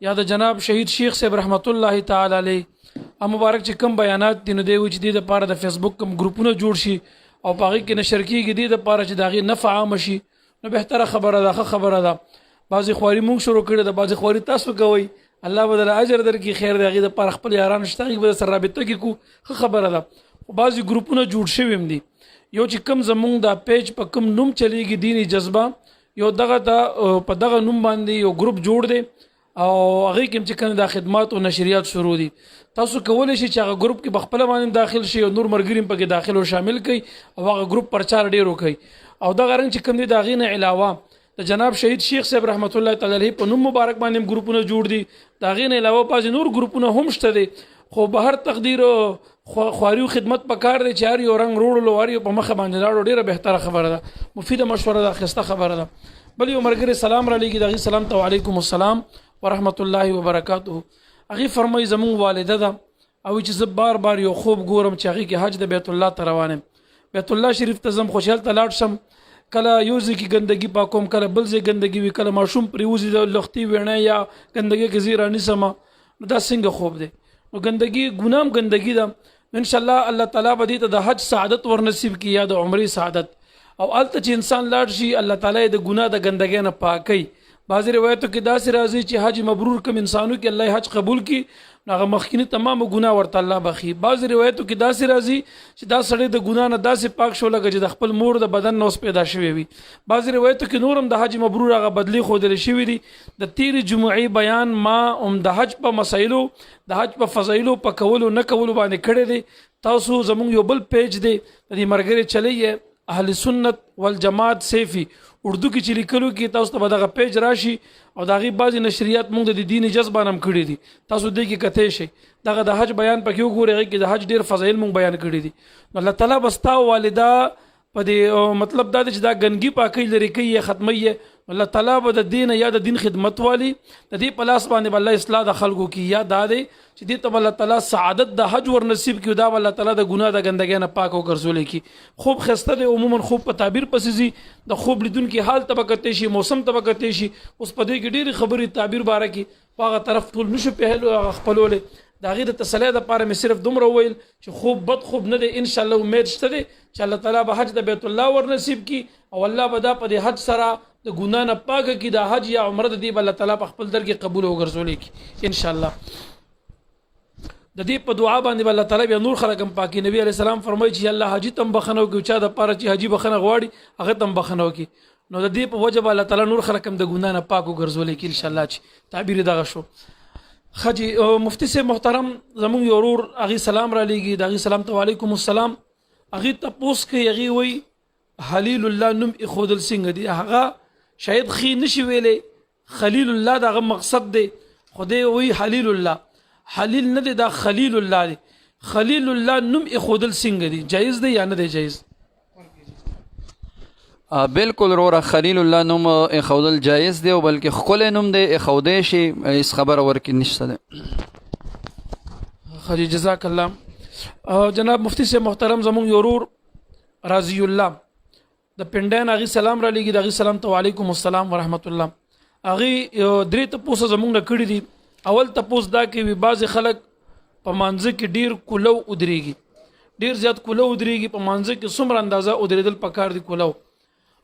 یا د جناب شهید شیخ صاحب رحمت الله تعالی علیه مبارک چې کم بیانات دي نو دی وی چې د لپاره د فیسبوک کم ګروپونه جوړ شي او پاغي کې نشر کیږي د لپاره چې داغي نفع عام شي نو بهتره خبره ده خبره ده بعضی خواري مونږ شروع کړي د بعضی خواري تاسو کوي الله بدل اجر درکې خیر دی د پر خپل یاران شته به سره رابطه کې کو خبره ده بعضی ګروپونه جوړ شوي هم دي یو چې کم زمونږ دا پیج په کم نوم چلیږي دینی جذبه یو دغه په دغه نوم باندې یو ګروپ جوړ دی او هغه کې چې کنه د خدمات او نشریات شروع دي تاسو کولای شئ چې هغه ګروپ کې بخپل باندې داخل شئ او نور مرګریم پکې داخل او شامل کړئ او هغه ګروپ پرچار ډیر وکړي او دغه رنګ چې کم دي دا غینه علاوه د جناب شهید شیخ صاحب رحمت الله تعالی علیه په نوم مبارک باندې ګروپونه جوړ دي دا غینه علاوه پاز نور ګروپونه هم شته دي خو به هر تقدیر خواریو خدمت پکار دی چې هر یو رنگ روړلو واری په مخه باندې لاړو ډیره بهتره خبره ده مفیده مشوره ده خسته خبره ده بل یو مرګره سلام را لګي دغه سلام ته علیکم السلام ورحمت الله وبرکاته هغه فرمای زمون والده ده او چې زه بار بار یو خوب ګورم چې هغه کې حج د بیت الله ته روانم بیت الله شریف ته زم خوشحال ته لاړ شم کله یو ځکه ګندګي پاکوم کله بل ځای ګندګي وی کله ماشوم پریوزي د لختي وینه یا ګندګي کې زیرانی سما دا څنګه خوب دی نو ګندګي ګنام ګندګي ده ان شاء الله الله تعالی به دې ته د حج سعادت ور نصیب کړي یا د عمرې سعادت او الته چې انسان لاړ شي الله تعالی د ګناه د ګندګۍ نه پاکي بعضی روایتو کې داسې راځي چې حج مبرور کوم انسانو کې الله حج قبول کړي هغه مخکینی تمام ګناه ورته الله بخي بعضی روایتو کې داسې راځي چې دا سړی د ګناه نه داسې پاک شو لکه چې د خپل مور د بدن نوس پیدا شوی وي بعضی روایتو کې نورم د حج مبرور هغه بدلی خودل شوی دي د تیر جمعې بیان ما د حج په مسایلو د حج په فضایلو په کولو نه کولو باندې کړی دي تاسو زموږ یو بل پیج دی د دې مرګري چلی اهل سنت والجماعت سیفی اردو کې چې لیکلو کې تاسو ته دغه پیج راشي او دغه بعضی نشریات موږ د دیني جذبه نام کړی دي تاسو دې کې کته شي دغه د حج بیان پکې وګورئ کې د حج ډیر فضایل موږ بیان کړی دي الله تعالی بستا والده په دې مطلب دا چې دا ګنګي پاکي لري کوي ختمي الله تعالی به د دین یا د دین خدمت والی د دې پلاس باندې الله اصلاح د خلکو کی یا دادې چې دې ته الله تعالی سعادت د حج ور نصیب کړي دا الله تعالی د ګناه د ګندګۍ نه پاک او ګرځول کی خوب خسته د عموما خوب په تعبیر پسې د خوب لیدون کی حال طبقته شي موسم طبقته شي اوس په دې کې ډېری خبرې تعبیر باره کی هغه طرف ټول نشو په هلو خپلول دا غیر د تسلی د پاره مې صرف دومره ویل چې خوب بد خوب نه دی ان شاء الله امید شته دی چې الله تعالی به حج د بیت الله ور نصیب کی او الله به دا په حج سره د ګنا نه پاک کی د حج یا عمره د دی الله تعالی په خپل درګه قبول او ګرځولې کی ان شاء الله د دې په دعا باندې الله تعالی به نور خلک هم پاکي نبی علی السلام فرمایي چې الله حج تم بخنو کی چا د پاره چې حجي بخنه غواړي هغه تم بخنو کی نو د دې په وجه الله تعالی نور خلک هم د ګنا نه پاک او ګرځولې کی ان شاء الله چې تعبیر دغه شو خجی مفتی سے محترم زمون یورور اغي سلام را لګي دغه سلام ته علیکم السلام اغي تپوس کې اغي وای خلیل الله نوم اخودل څنګه دی هغه شاید خې نشي ویلې خلیل الله دغه مقصد دی خدای وای خلیل الله خلیل نه دی دا خلیل الله دی خلیل الله نوم اخودل څنګه دی جایز دی یا نه دی جایز
بالکل رورا خلیل الله نوم اخودل جایز دی او بلکې خپل نوم دی اخودې شي اس خبر ورکې نشته ده
خدای جزاک الله جناب مفتی سے محترم زمون یورور رضی الله د پندان اغي سلام را لګي دغه سلام ته علیکم السلام ورحمت الله اغي درې ته پوسه زمون نه کړی دي اول ته پوس دا کې وی بعض خلک په مانځ کې ډیر کولو ودرېږي ډیر زیات کولو ودرېږي په مانځ کې څومره اندازه ودرېدل پکار دي کولو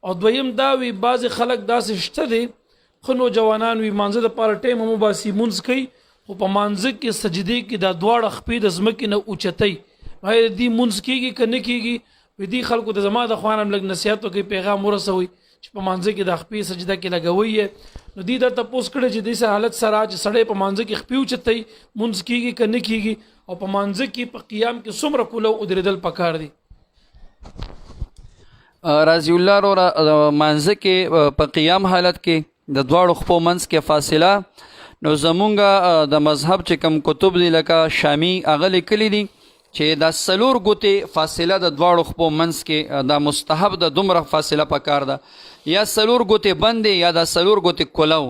او دویم دا وی بعض خلک داسې شته دي خو نو جوانان وی مانځ د پاره ټیم مو باسي مونږ کوي خو په مانځ کې سجدي کې دا دواړه خپې د ځمکې نه اوچتای وای دې مونږ کېږي کنه کېږي په دې خلکو د زما د خوانم لګ نصیحت کوي پیغام ورسوي چې په مانځ کې د خپې سجده کې لګوي نو دې د تاسو کړه چې د حالت سره چې سړی په مانځ کې خپې اوچتای مونږ کېږي کنه کېږي او په مانځ کې په قیام کې څومره کولو او درېدل پکار دي
رضی الله رو مانځ کې په قیام حالت کې د دواړو خپو منځ کې فاصله نو زمونږ د مذهب چې کم کتب دي لکه شامی هغه لیکلي دي چې دا سلور ګوتې فاصله د دواړو خپو منځ کې دا مستحب د دومره فاصله پکار ده یا سلور ګوتې بندې یا دا سلور ګوتې کولو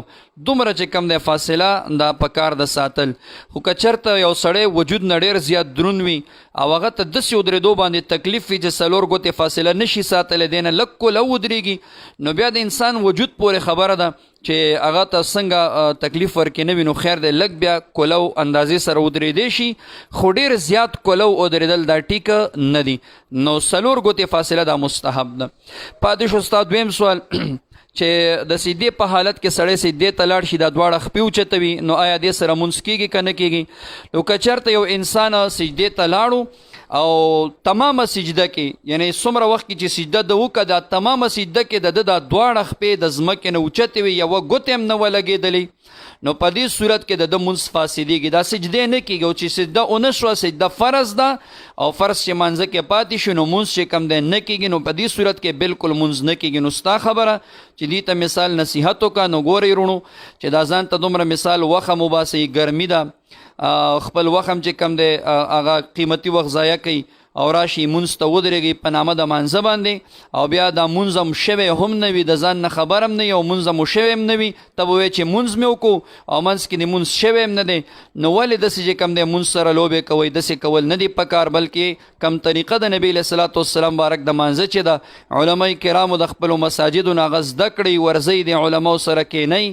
دومره چې کم دی فاصله دا پکار د ساتل خو که چېرته یو سړی وجود نه ډېر زیات دروند وي او هغه ته داسې ودرېدو باندې تکلیف وي چې سلور ګوتې فاصله نشي ساتلی دی نه لږ کوله ودرېږي نو بیا د انسان وجود پورې خبره ده چې هغه ته څنګه تکلیف ورکې نه وي نو خیر دی لږ بیا کولو اندازې سره ودرېدی شي خو ډېر زیات کولو ودرېدل دا ټیکه نه دي نو سلور ګوتې فاصله دا مستحب ده پاتې شو ستا دویم سوال چې د سجدې په حالت کې سړی سجدې ته لاړ شي دا دواړه خپې اوچتوي نو آیا دې سره مونځ کېږي که نه کېږي نو که چېرته یو انسان سجدې ته لاړو او تمامه سجده کې یعنی څومره وخت کې چې سجده ده وکړه دا تمامه سجده کې د ده دا دواړه خپې د ځمکې نه اوچتې وي یوه ګوتې هم نه وه لګېدلې نو په دې صورت کې د ده مونځ فاسدېږي دا سجدې نه کېږي او چې سجده ونه شوه سجده فرض ده او فرض چې مانځه کې پاتې شو نو مونځ چې کم دی نه کېږي نو په دې صورت کې بالکل مونځ نه کېږي نو ستا خبره چې دې ته مثال نصیحت وکړه نو ګورئ وروڼو چې دا ځان ته دومره مثال وخه مو باسئ ګرمي ده خپل وخت هم چې کم دی هغه قیمتي وخت ضایع کوي او راشي مونځ ته ودرېږي په نامه د مانځه باندې او بیا دا مونځ هم شوی هم نه وي د ځان نه خبر هم نه وي او مونځ هم شوی هم نه وي ته به وایې چې مونځ مې وکړو او منځ کې د مونځ شوی هم نه دی نو ولې داسې چې کم دی مونځ سره لوبې کوئ داسې کول نه دي پکار بلکې کم طریقه د نبي علیه صلات وسلام بارک د مانځه چې د علمای کرامو د خپلو مساجدو نه هغه زده کړئ ورځئ د علماو سره کښېنئ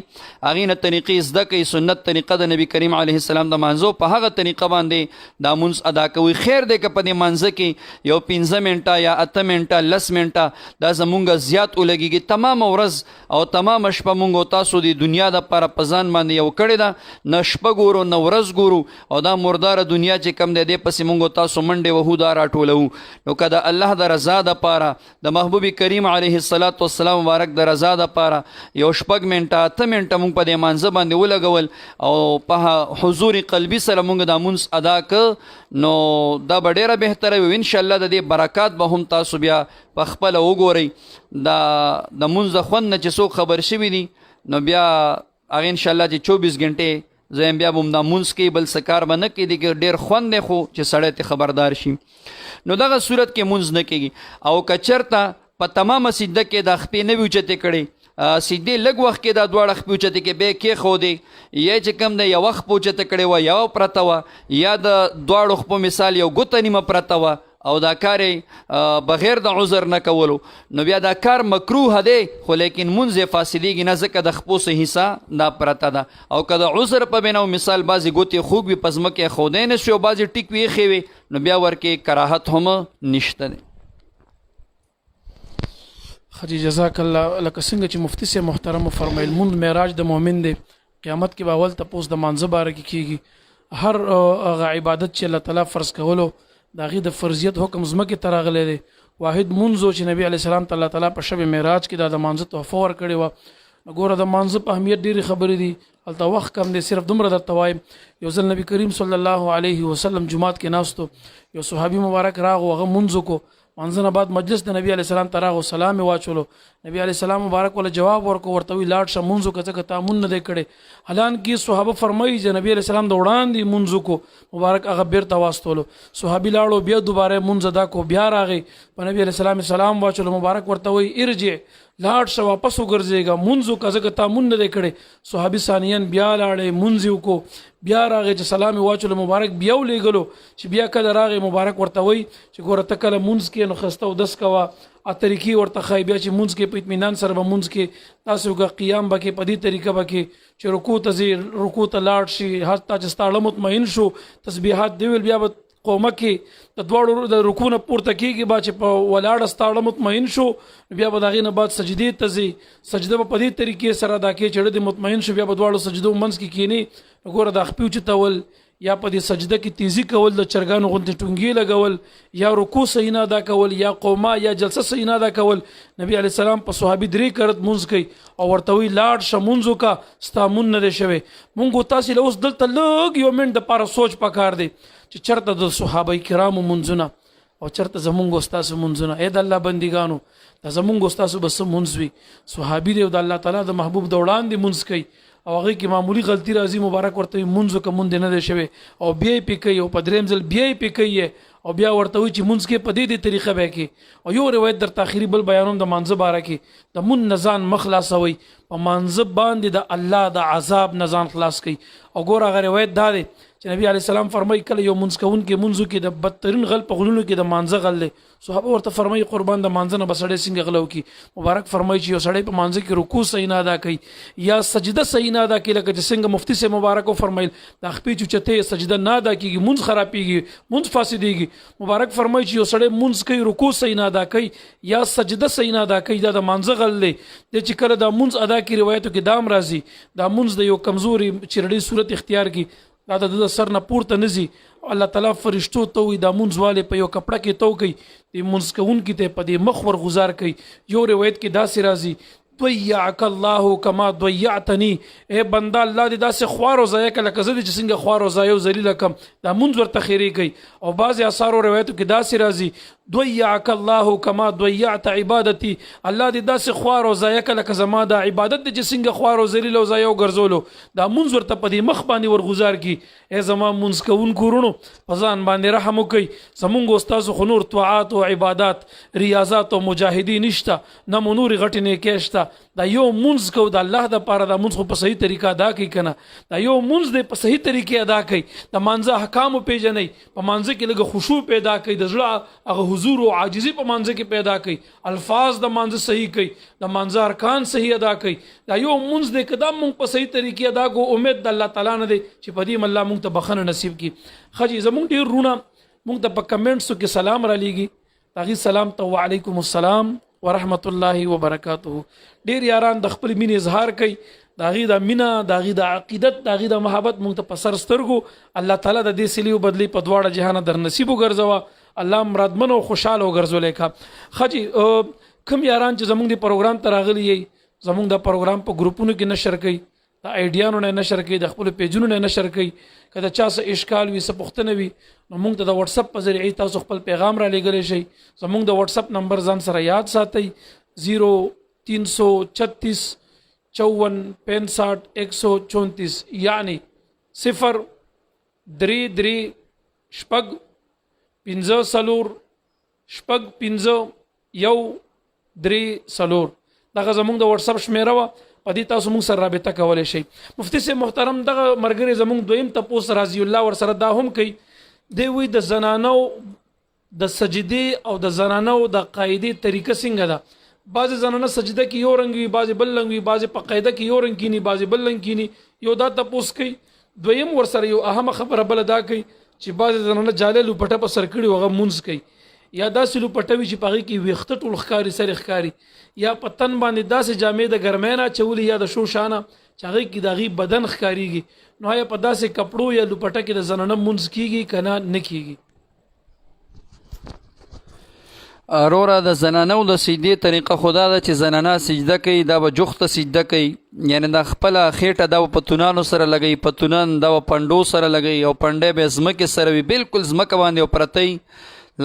هغې نه طریقې زده کړئ سنت طریقه د نبي کریم علیه السلام د مانځو په هغه طریقه باندې دا مونځ ادا کوئ خیر دی که په دې مانځه کې یو 15 منټه یا 8 منټه 10 منټه دا زمونږ زیات ولګېږي تمامه ورځ او تمامه شپه مونږ تاسو د دنیا دپاره په ځان باندې یو کړې ده نه شپه ګورو نه ورځ ګورو او دا مرداره دنیا چې کم دی دې پسې مونږ تاسو منډې وهو دا راټولوو نو که د الله د رضا دپاره د محبوب کریم علیه الصلاة والسلام مبارک د رضا دپاره یو 6 منټه 8 منټه مونږ په دې مانځه باندې ولګول او په حضور قلبي سره مونږ دا مونځ ادا که نو دا به ډېره بهتره وي انشاءالله د دې برکات به هم تاسو بیا په خپله وګورئ د مونځ د خوند نه چې څوک خبر شوي دي نو بیا هغې انشاءالله چې 24 ګنټې زه بیا به هم دا مونځ کوي بل څه کار به نه کوي دې کې ډېر خوند دی خو چې سړی ترې خبردار شي نو دغه صورت کې مونځ نه کېږي او که چېرته په تمامه سجده کې دا خپې نه وي اوچتې کړې سجدې لږ وخت کې دا دواړه خپې اوچتې کې بیا کېښودې یا چې کوم دی یوه خپه اوچته کړې وه یوه پرته وه یا د دواړو خپو مثال یو ګوته نیمه پرته وه او دا کار بغیر د عذر نه کولو نو بیا دا کار مکروه دی خو لیکن مونځ یې فاسدېږي نه ځکه د خپو څه حصه دا پرته ده او که د عذر په بنا مثال بعضې ګوتې خوږ وي په ځمکه یې ښودی نه شي او بعضې ټیک وي ایښې وي نو بیا ورکې کراهت هم نشته دی
خجی جزاک الله لکه څنګه چې مفتی صاحب محترم فرمایل مونځ معراج د مؤمن دی قیامت کې به اول تپوس د مانځه باره کې کېږي هر هغه عبادت چې الله تعالی فرض کولو د هغې د فرضیت حکم ځمکې ته راغلی دی واحد مونځ چې نبي علیه السلام ته الله تعالی په شب معراج کې دا د مانځه تحفه ورکړې وه ګوره د مانځه په اهمیت ډېرې خبرې دي هلته وخت کم دی صرف دومره درته وایم یو ځل نبي کریم صلی الله علیه وسلم جومات کې ناستو یو صحابي مبارک راغو هغه مونځ وکړو مانځه نه بعد مجلس د نبی علیه السلام ته راغو سلام یې واچولو نبی علیه السلام مبارک وله جواب ورکړو ورته وی لاړ شه مونځ وکړه ځکه تا مونځ نه دی کړی حالانکې صحابه فرمایي چې نبی علیه السلام د وړاندې مونځ وکړو مبارک هغه بیرته واستولو صحابي لاړو بیا دوباره مونځ ادا کو بیا راغی په نبی علیه السلام سلام واچولو مبارک ورته وی ارجع لاړ شه واپس وګرځېږه مونځ وکړه ځکه تا مونځ نه دی کړی صحابي ثانیاً بیا لاړې مونځ یې وکړو بیا راغی چې سلام یې واچولو مبارک بیا ولیږلو چې بیا کله راغی مبارک ورته وی چې ګوره ته کله مونځ کې نو خسته ودس کوه طریقې ورته ښایي بیا چې مونځ کې په اطمینان سره به مونځ کې تاسو وکړه قیام به کې په دې طریقه به کې چې رکوع ته ځي رکوع ته لاړ شي حتی چې ستا زړه مطمئن شو تسبیحات دی ویل بیا به قومه کې د دواړو د رکوع نه پورته کېږي با چې په ولاړه ستاړه مطمئن شو بیا به د هغې نه بعد سجدې ته ځي سجده به په دې طریقې سره ادا کوي چې د مطمئن شو بیا به دواړو سجدو منځ کې کښېني ګوره د خپې اوچتول یا په دې سجده کې تیزی کول د چرګانو غوندې ټونګې لګول یا رکوع صحیح نه ادا کول یا قومه یا جلسه صحیح نه ادا کول نبی علیه السلام په صحابي 3 کرت مونځ کوي او ورته وایي لاړ شه مونځ وکړه ستا مونځ نه دی شوی مونږ تاسې له اوس دلته لږ یو منټ دپاره سوچ پکار دی چې چېرته د صحابه کرامو مونځونه او چېرته زمونږ او ستاسو مونځونه ای د الله بندګانو دا زمونږ او ستاسو به څه مونځ وي صحابي دی او د الله تعالی د محبوب د وړاندې مونځ کوي او هغه کې معمولی غلطی راځي مبارک ورته مونږ کوم نه دی شوی او بیا یې پې کوي او په درېیم ځل بیا یې پې کوي او بیا ورته وایي چې مونځ کې په دې طریقه به کې او یو روایت در تاخیري بل بیانوم د مانځه باره کې د مون نه ځان مه خلاصوئ په مانځه باندې د الله د عذاب نه ځان خلاص کوي او ګوره هغه روایت دا دی چې نبی علیه السلام فرمایي کله یو مونځ کوونکی مونځو کې د بدترین غل په غلونو کې د مانځه غل دی صحابه ورته فرمایي قربان د مانځه نه به سړی څنګه غله وکړي مبارک فرمایي چې یو سړی په مانځه کې رکوع صحیح نه ادا کوي یا سجده صحیح نه ادا کوي لکه چې څنګه مفتي صاحب مبارک وفرمایل د خپې چوچتې سجده نه ادا کېږي مونځ خرابېږي مونځ فاسدېږي مبارک فرمایي چې یو سړی مونځ کوي رکوع صحیح نه ادا کوي یا سجده صحیح نه ادا کوي دا د مانځه غل دی د چې کله دا مونځ ادا کوي روایتو کې دام راځي دا مونځ د یو کمزوري چرړې صورت اختیار کی دا د سر نه پورته نزي الله تعالی فرشتو ته وي دا مونځ والے په یو کپړه کې تو کوي د مونځ کوونکي ته په دې مخ ور گزار کوي یو روایت کې داسې راځي ضيعك الله كما ضيعتني اے بندا الله دې داسې خوار او ضایع کله کزه دې څنګه خوار او ضایع او ذلیل کم دا مونږ ورته خیری کوي او بعض آثار او روایتو کې داسې راځي ضيعك الله كما ضيعت عبادتي الله دې داسې خوار او ضایع کله کزه ما د عبادت دې څنګه خوار او ذلیل او ضایع ګرځولو دا مونږ ورته په دې مخ باندې ورغزار کی اے زما مونږ کوون کورونو فزان باندې رحم وکي زمونږ استاد خو نور طاعات او عبادت ریاضات او مجاهدین نشته نمو نور غټنه کېشته دا یو مونږ کو د الله د پاره د مونږ په صحیح طریقه ادا کوي کنه دا یو مونږ د په صحیح طریقې ادا کوي د مانځه احکام پیژنې په مانځه کې لږه خشوع پیدا کوي د زړه هغه حضور او عاجزي په مانځه کې پیدا کوي الفاظ د مانځه صحیح کوي د مانځه ارکان صحیح ادا کوي دا یو مونږ د قدم مونږ په صحیح طریقې ادا کو امید د الله تعالی نه دی چې په دې الله مونږ ته بخنه نصیب کړي خجی زمونږ ډیر رونه مونږ ته په کمنټسو کې سلام را لېږي تاغي سلام ته وعلیکم السلام ورحمت الله وبرکاته ډیر یاران د خپل مینې اظهار کوي داغي د مینا داغي د عقیدت داغي د محبت مونږ ته په سر سترګو الله تعالی د دې سلیو بدلی په دواړه جهان در نصیب وګرځوا الله مرادمن او خوشاله وګرځولې کا خجی کوم یاران چې زمونږ د پروګرام ته راغلي زمونږ د پروګرام په ګروپونو کې نشر کوي د ایډیانو نه نشر کوي د خپل پیجونو نه نشر کوي کله چا څه اشکال وي څه پوښتنه وي نو موږ ته د واتس اپ په ذریعه تاسو خپل پیغام را لېږلی شئ زموږ د واتس اپ نمبر ځان سره یاد ساتئ 0336 54 134 یعنی 033 شپږ 15 سلور شپږ 15 یو 3 سلور دغه زموږ د واتس اپ شمیره وه په دې تاسو موږ سره رابطه کولی شئ مفتي صاحب محترم دغه ملګری زموږ دویم تپوس رضی الله ورسره دا هم کوي دی وایي د زنانو د سجدې او د زنانو د قاعدې طریقه څنګه ده بعضې زنانه سجده کې یو رنګ وي بعضې بل رنګ وي بعضې په قاعده کې یو رنګ کینی بعضې بل رنګ کینی یو دا تپوس کوي دویم ورسره یو اهمه خبره بله دا کوي چې بعضې زنانه جاله لوپټه په سر کړي هغه مونځ کوي یا داسې لوپټه وي چې په هغې کې ویښته ټول ښکاري سر ښکاري یا په تن باندې داسې جامې د ګرمۍ نه اچولي یا د شوشانه چې هغې کې د هغې بدن ښکارېږي نو آیا په داسې کپړو یا لوپټه کې د زنانه مونځ کېږي که نه کېږي
اروره د زنانو د سجدې طریقه خدا ده چې زنانه سجده کوي دا به جوخته سجده کوي یعنی دا خپله خېټه دا به په تونانو سره لګوي په تونان دا به پنډو سره لګوي او پنډی به ځمکې سره وي بالکل ځمکه باندې او پرتی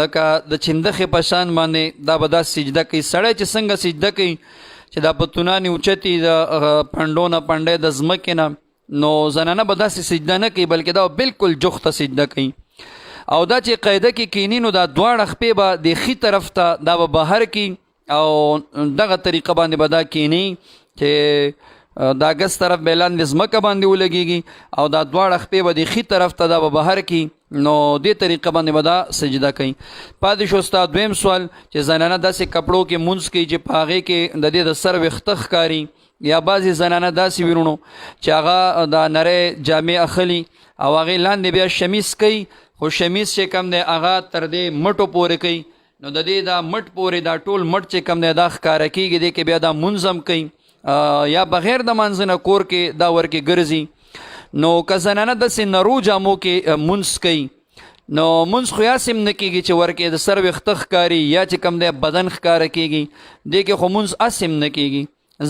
لکه د چندخې په شان باندې دا به دا سجده کوي سړی چې څنګه سجده کوي چې دا په تونانې اوچتي د پنډو نه پنډی د ځمکې نه نو زنانه به داسې سجده نه کوي بلکې دا بالکل جوخته سجده کوي او دا چې قاعده کې کینی نو دا دواړه خپې به د ښي طرف ته دا به بهر کی او دغه طریقه باندې به دا کینی چې دا ګس طرف به لاندې ځمکه باندې ولګېږي او دا دواړه خپې به د ښي طرف ته دا به بهر کی نو دې طریقه باندې به دا سجده کوي پاتې شو ستا دویم سوال چې زنانه داسې کپړو کې مونځ کوي چې په هغې کې د دې د سر ویښته ښکاري یا بعضې زنانه داسې ویرونو چې هغه دا نری جامې اخلي او هغې لاندې بیا شمیز کوي خو شمیز چې کم دی هغه تر دې مټو پورې کوي نو د دې دا مټ پورې دا ټول مټ چې کم دی دا ښکاره کېږي دی کې بیا دا منظم کوي یا بغیر د منځ نه کور کې دا ورکې ګرځي نو که زنانه داسې نرو جامو کې منځ کوي نو منځ خو یاسې هم نه کېږي چې ورکې د سر ویښته ښکاري یا چې کم دی بدن ښکاره کېږي دې کې خو منځ هسې هم نه کېږي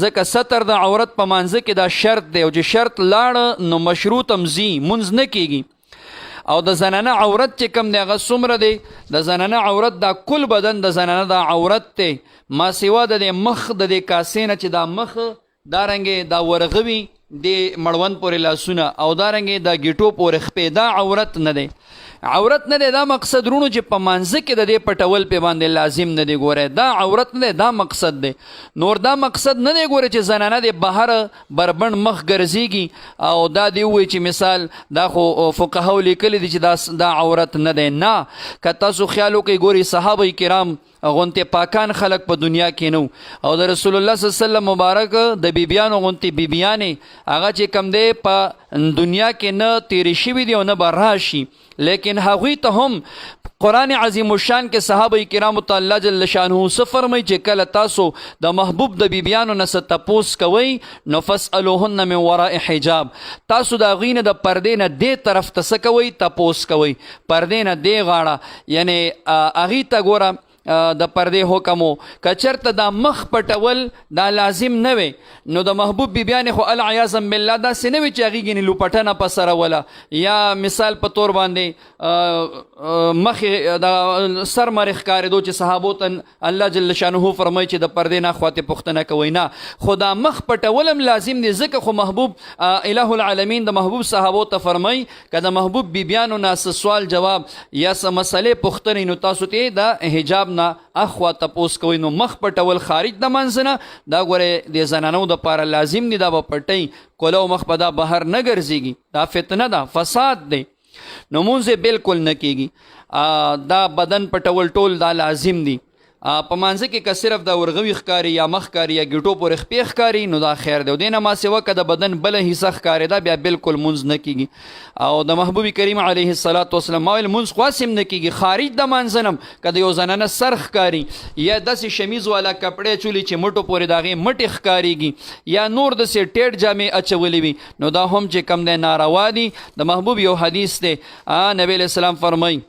ځکه ستر د عورت په مانځه کې دا شرط دی او چې شرط لاړه نو مشروط هم ځي منځ نه کېږي او د زنانه عورت چې کم دی هغه څومره دی د زنانه عورت دا کل بدن د زنانه دا عورت دی ما سوا د دې مخ د دې کاسې نه چې دا مخ دارنګې دا ورغوي د مړوند پورې لاسونه او دارنګې دا ګیټو پورې خپې دا عورت نه دی عورت نه دی دا مقصد رونو چې په مانځه کې د دې پټول پې باندې لازم نه دی ګوره دا عورت نه دی دا مقصد دی نور دا مقصد نه دی ګوره چې زنانه د بهر بربند مخ ګرځېږي او دا دی ووایي چې مثال دا خو فقهاو لیکلی دی چې دا عورت نه دی نه که تاسو خیال وکئ ګورئ صحابه کرام غونتې پاکان خلق په دنیا کې نو او د رسول الله صلی الله علیه وسلم مبارک د بیبیانو غونتې بیبیانې هغه چې کم دی په دنیا کې نه تیرې شوي دي او نه به راشي لیکن هغوی ته هم قرآن عظیم الشان کې صحابه کرامو ته الله جل شانه څه فرمایي چې کله تاسو د محبوب د بیبیانو نه څه تپوس کوئ نو فاسألوهن من وراء حجاب تاسو د هغوی نه د پردې نه دې طرف ته څه کوئ تپوس کوئ پردې نه دې غاړه یعنی هغوی ته ګوره د پردې حکمو که چېرته دا مخ پټول دا لازم نه وی نو د محبوب بیبیانې خو العیاذا بالله داسې نه وي چې هغې ګینې لوپټنه په سره وله یا مثال په طور باندې مخې د سر مرې ښکارېدو چې صحابو ته الله جل شانه فرمایي چې د پردې نه خواته پوښتنه کوئ نه خو دا مخ پټول هم لازم دی ځکه خو محبوب اله العالمین د محبوب صحابو ته فرمایي که د محبوب بیبیانو نه څه سوال جواب یا څه مسلې پوښتنې نو تاسو ته د حجاب نه اخوا تپوس کوئ نو مخ پټول خارج د منځ نه دا ګورې د زنانو دپاره لازم دي دا به پټئ کولو مخ به دا بهر نه ګرځېږي دا فتنه ده فساد دی نو مونځ بالکل نه کېږي دا بدن پټول ټول دا لازم دي په مانځه کې که صرف د ورغوي ښکاري یا مخ ښکاري یا ګیټو پورې خپې ښکاري نو دا خیر دی او دې نه ما سوا که د بدن بله حصه ښکارېده بیا بالکل مونځ نه کېږي او د محبوب کریم علیه الصلاة وسلام ما ویل مونځ خو هسې هم نه کېږي خارج د مانځه نه هم که د یو زنانه سر ښکاري یا داسې شمیز والا کپړې چولي چې مټو پورې د هغې مټې ښکارېږي یا نور داسې ټیټ جامې اچولې وي نو دا هم چې کم دی ناروا دي د محبوب یو حدیث دی نبی علیه السلام فرمایي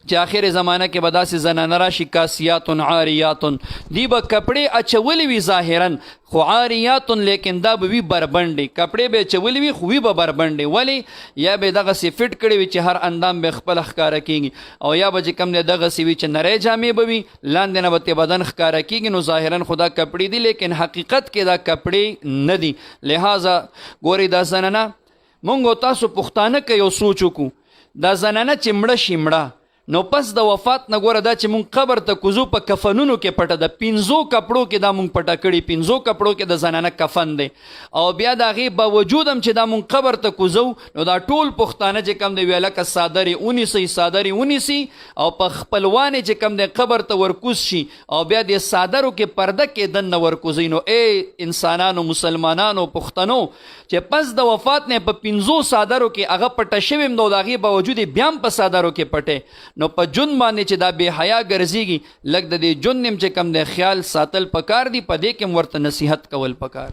چې آخر زمانه کې به داسې زنانه راشي کاسیاتن عاریاتن دی به کپړې اچولې وي ظاهرا خو عاریاتن لیکن دا به وي بربنډې کپړې به اچولې وي خو وي به بربنډې ولې یا به دغسې فټ کړی وي چې هر اندام به خپله ښکاره کېږي او یا به چې کوم دی دغسې وي چې نری جامې به وي لاندې نه به ترې بدن ښکاره کېږي نو ظاهرا خو دا کپړې دي لیکن حقیقت کې دا کپړې نه دي لہذا ګورئ دا زنانه مونږ او تاسو پښتانه که یو سوچ وکړو دا زنانه چې مړه شي مړه نو پس د وفات نه ګوره دا چې مونږ قبر ته کوزو په کفنونو کې پټه ده 5 کپړو کې دا مونږ پټه کړي 5 کپړو کې د زنانه کفن دی او بیا د هغې باوجود هم چې دا مونږ قبر ته کوزو نو دا ټول پښتانه چې کم دی ویه لکه څادرې ونیسئ او په خپلوانې چې کم دی قبر ته ورکوز شي او بیا د څادرو کې پرده کې دننه ورکوزئ نو انسانانو مسلمانانو پښتنو چې پس د وفات نه په 5 څادرو کې هغه پټه شوې نو د هغې باوجود بیا هم په څادرو کې پټې نو په جون باندې چې دا بې حیا ګرځېږي لږ د دې جون نیم چې کم دی خیال ساتل پکار دي په دې کې هم ورته نصیحت کول پکار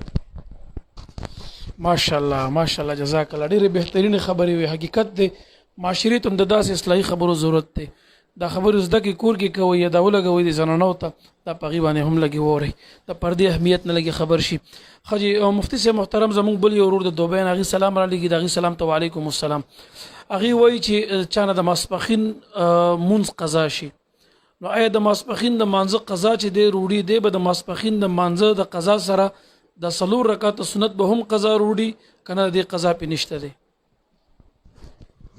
ماشاءالله ماشاءالله جزاک الله ډېرې بهترینې خبرې وي حقیقت دی معاشرې ته هم د داسې اصلاحي خبرو ضرورت دی دا خبرې زده کړئ کور کې کوئ یا دا ولګوئ د زنانو ته دا په هغې باندې هم لږې واورئ د پردې اهمیت نه لږې خبر شي ښه جي مفتي صاحب محترم زموږ بل یو ورور د دوبۍ نه هغې سلام رالیږي د هغې سلام ته وعلیکم السلام هغې وایي چې چا نه د ماسپښین مونځ قضا شي نو آیا د ماسپښین د مانځه قضا چې دی روړي دی به د ماسپښین د مانځه د قضا سره د 4 رکعاته سنت به هم قضا روړي که نه د دې قضا پې نشته دی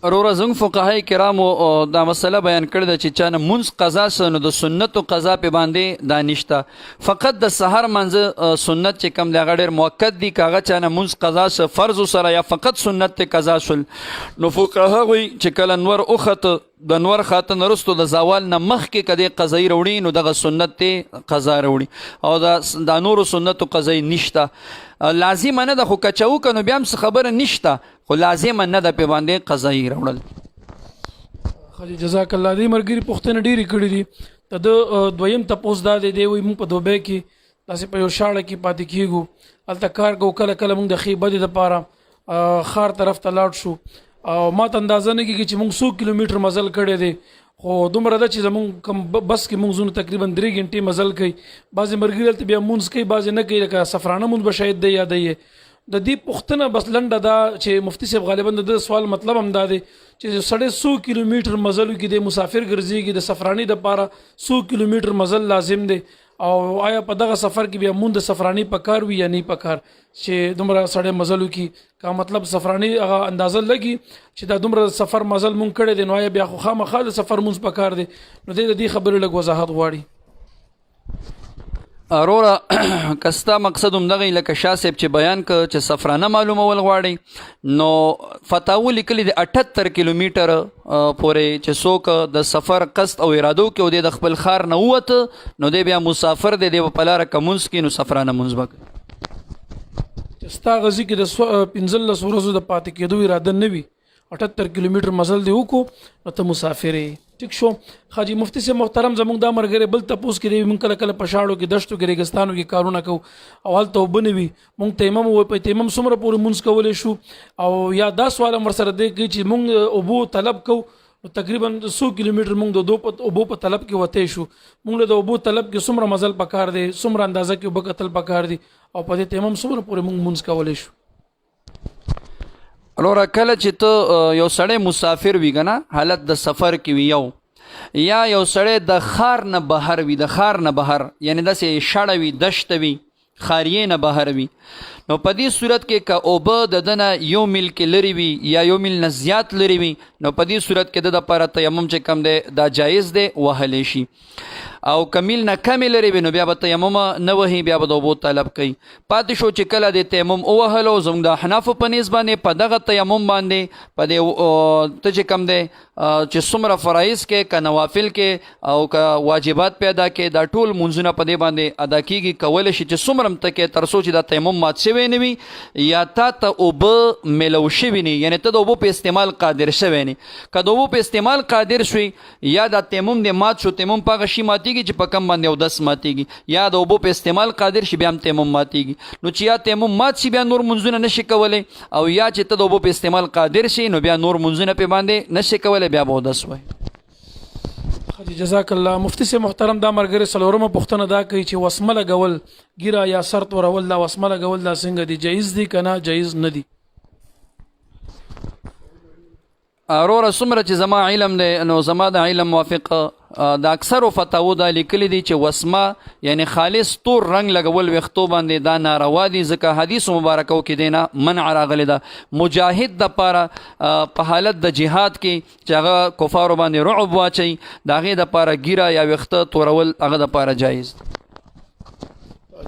وروره زموږ فقهای کرامو دا مسله بیان کړې ده چې چا نه مونځ قضا څه نو د سنتو قضا پې باندې دا نشته فقط د سحر منځه سنت چې کم دی هغه ډېر مؤکد دي که هغه چا نه مونځ قضا څه فرضو سره یا فقط سنت ته قضا شول نو فقها وایي چې کله نور وخته د نور خاته نه وروستو د زوال نه مخکې که دی قضایي راوړي نو دغه سنت ته قضا راوړي او دا نورو سنتو قضایي نشته لازمه نه ده خو که چا وکړه نو بیا هم څه خبره نشته خو لازمه نه ده پې باندې قضایي راوړل
خدي جزاک الله دې مرګري پښتنه ډېری کړې دي ته د دویم تپوس دا دی وي مونږ په دوبه کې تاسو په یو شاړه کې پاتې کیږو الته کار کو کله کله مونږ د خیبه د لپاره خار طرف ته لاړ شو او ما ته اندازه نه کیږي چې مونږ 100 کیلومتر مزل کړی دی خو دومره ده چې زمونږ کم بس کې مونږ زونه تقریبا 3 غنټې مزل کوي بعضې مرګري ته بیا مونږ کوي بعضې نه کوي لکه سفرانه مونږ به شاید دی یادوي د دې پوښتنه بس لنډه ده چې مفتي صاحب غالبا د سوال مطلب هم دا دی چې 150 کیلومتر مزل کې د مسافر ګرځيږي د سفرانی د پاره 100 کیلومتر مزل لازم دی او آیا په دغه سفر کې بیا مونږ د سفرانی پکار وي یا نه پکار چې دومره سړی مزل کې کا مطلب سفرانی هغه اندازه لګي چې دا دومره سفر مزل مونږ کړی دی نو آیا بیا خو خامخا د سفر مونږ پکار دی نو د دې خبرې لږ وضاحت غواړي
اورورا کستا مقصد هم دغه لکه شاه صاحب چې بیان ک چې سفرانه معلومول غواړي نو فتاوی لیکلي د 78 کیلومتر پورې چې څوک د سفر قصد او ارادو کې د خپل خار نه وته نو دی بیا مسافر دی په لار کومس کې نو سفرانه منځبک
ستا غزي کې د 15 ورځو د پاتې کېدو اراده نه وي 78 کیلومتر مزل دی وکړو نو ته مسافر ټیک شو حاجی مفتی سے محترم زموږ د مرګره بل تپوس کې دی مونږ کله کله پشاړو کې دشتو کې ریګستانو کې کارونه کو اول ته وبنوي مونږ تیمم وای په تیمم سمره پورې مونږ کولې شو او یا دا سوال امر سره دی چې مونږ ابو طلب کو تقریبا 100 کیلومتر مونږ د ابو په طلب کې وته شو مونږ د ابو طلب کې سمره مزل پکار دی سمره اندازه کې وبکتل پکار دی او په تیمم سمره پورې مونږ کولې شو
لوره کله چې ته یو سړی مسافر وي کنه حالت د سفر کې وي یا یو سړی د خار نه بهر وي د خار نه بهر یعنی داسې شړه وي دشت وي خاریه نه بهر وي نو په دې صورت کې که اوبه د دنه یو میل کې لري وي یا یو میل نه زیات لري وي نو په دې صورت کې د لپاره تیمم چې کم دی دا جایز دی وهلی شي او کمیل نه کم لري وي نو بیا به تیمم نه وهي بیا به د اوبو طلب کوي پاتې شو چې کله د تیمم ووهلو زموږ د احنافو په نسبت باندې په دغه تیمم باندې په دې ته چې کم دی چې څومره فرایض کې که نوافل کې او که واجبات پیدا کې دا ټول منځونه په دې باندې ادا کیږي کولی شي چې څومره هم ته کې تر څو چې دا تیمم مات شوی نه وي یا تا ته اوبه میلو شوي نه یعنې ته د اوبو په استعمال قادر شوی نه که د اوبو په استعمال قادر شوي یا دا تیمم دې مات شو تیمم په هغه شي ماتېږي چې په کم باندې اودس ماتېږي یا د اوبو په استعمال قادر شي بیا هم تیمم ماتېږي نو چې یا تیمم مات شي بیا نور منځونه نشي کولی او یا چې ته د اوبو په استعمال قادر شي نو بیا نور منځونه پې باندې نشي کولی بیا به اودس وایي
جزاک الله مفتی سے محترم دا مرګره سلورمه پښتنه دا کوي چې وسمه لګول ګیره یا سرت ورول دا وسمه لګول دا څنګه دی جایز دی کنه جایز نه دی
اورور څومره چې زما علم دی نو زما د علم موافق د اکثرو فتاوو دا لیکلي دي چې وسمه یعنی خالص تور رنگ لګول ویښتو باندې دا ناروا دي ځکه حدیث مبارکو کې دی نه منع راغلی ده مجاهد دپاره په حالت د جهاد کې چې هغه کفارو باندې رعب واچوي د هغې دپاره ګیره یا ویښته تورول هغه دپاره جایز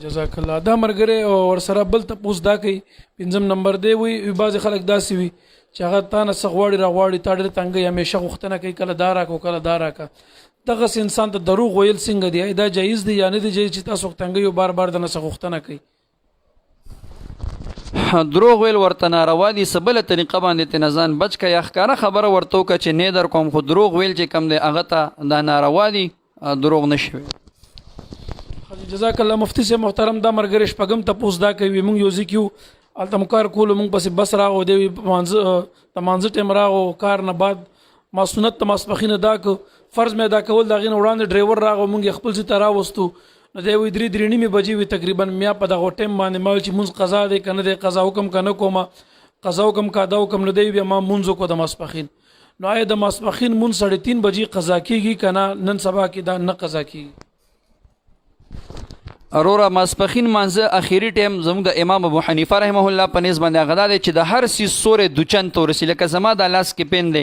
جزاک الله دا مرګره ورسره بل تپوس دا کوي 5 نمبر دی وي بعضې خلک داسې وي چې هغه تا نه څه غواړي راغواړي تا ډېر تنګوي همیشه غوښتنه کوي کله دا راکړه کله دا راکړه دغسې انسان ته دروغ ویل څنګه دی دا جایز دی یا نه دی جایز چې تاسو تنګوي او بار بار د نه څه غوښتنه کوي
دروغ ویل ورته ناروا دي څه بله طریقه باندې ترې نه ځان بچ که یا ښکاره خبره ورته وکړه چې نه در کوم خو دروغ ویل چې کم دی هغه ته دا ناروا دي دروغ نه شي
جزاک الله مفتی سے محترم دا مرګره شپږم تپوس دا کوي مونږ یو ځکیو الته مکار کول مونږ پسې بس راغو دی تمانځه ټیم راغو کار نه بعد ما سنت تماسپخینه دا کو فرض مې دا کول دا غین وړاندې ډرایور راغو مونږ خپل ځای ته راوستو نو دی وی 3 نیمه بجې وي تقریبا میا په دغه ټیم باندې مال چې مونږ قضا دی کنه دی قضا حکم کنه کومه قضا حکم کا دا حکم نه دی بیا ما مونږ کو د ماسپخین نو آیا د ماسپخین مونږ 3:30 بجې قضا کیږي کنه نن سبا کې دا نه قضا کیږي
اورورا ماسپخین مانځه اخیری ټیم زموږ د امام ابو حنیفه رحمه الله په نسبت باندې هغه دا دی چې د هر سیز سورې دوچن ته ورسي لکه زما د لاس کې پین دی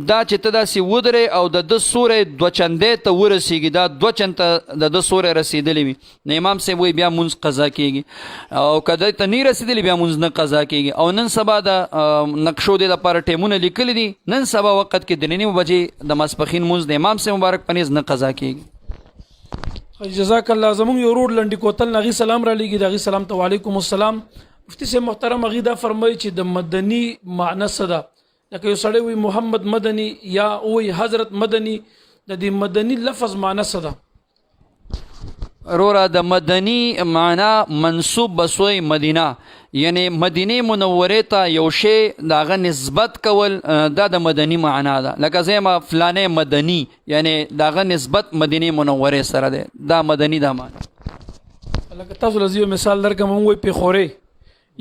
دا چې ته داسې ودرې او د ده سورې دوه چندې ته ورسیږي دا دوه چند ته د ده سورې رسېدلی وي نو امام صاحب وایي بیا مونځ قضا کېږي او که دې ته نه رسېدلی بیا مونځ نه قضا کېږي او نن سبا د نقشو دې لپاره ټیمونه لیکلي دي نن سبا وخت کې د 9 بجې د ماسپخین مونځ د امام صاحب مبارک په نیز نه قضا کېږي
جزاک الله زمون یو روډ لنډی کوتل نغي سلام را لګي دغه سلام ته وعلیکم السلام مفتی سے محترم غیدا فرمایي چې د مدني معنی صدا لکه یو سړی وي محمد مدني یا وي حضرت مدني د دې مدني لفظ معنی څه ده؟
رورا د مدني معنا منسوب بسوی مدینه یعنی مدینه منوره ته یو شی داغه نسبت کول دا د مدني معنا ده لکه زما فلانه مدني یعنی داغه نسبت مدینه منوره سره ده دا مدني ده معنا.
لکه تاسو لزیو مثال درکم وای پیخوره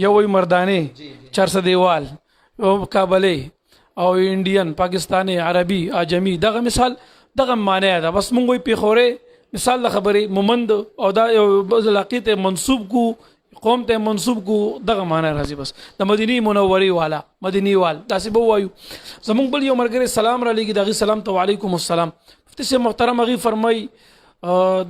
یو وای مردانه چرسه دیوال او کابله او انډین پاکستاني عربي اجمي دغه مثال دغه معنی ده بس مونږ وای پیخوره مثال د خبرې مومند او دا یو علاقې ته منسوب کو قوم ته منسوب کو دغه معنی راځي بس د مدینه منورې والا مدینی وال داسې به وایو. زمونږ بل یو مرګره سلام را لګي دغه سلام ته وعلیکم السلام مفتی سے محترم غي فرمای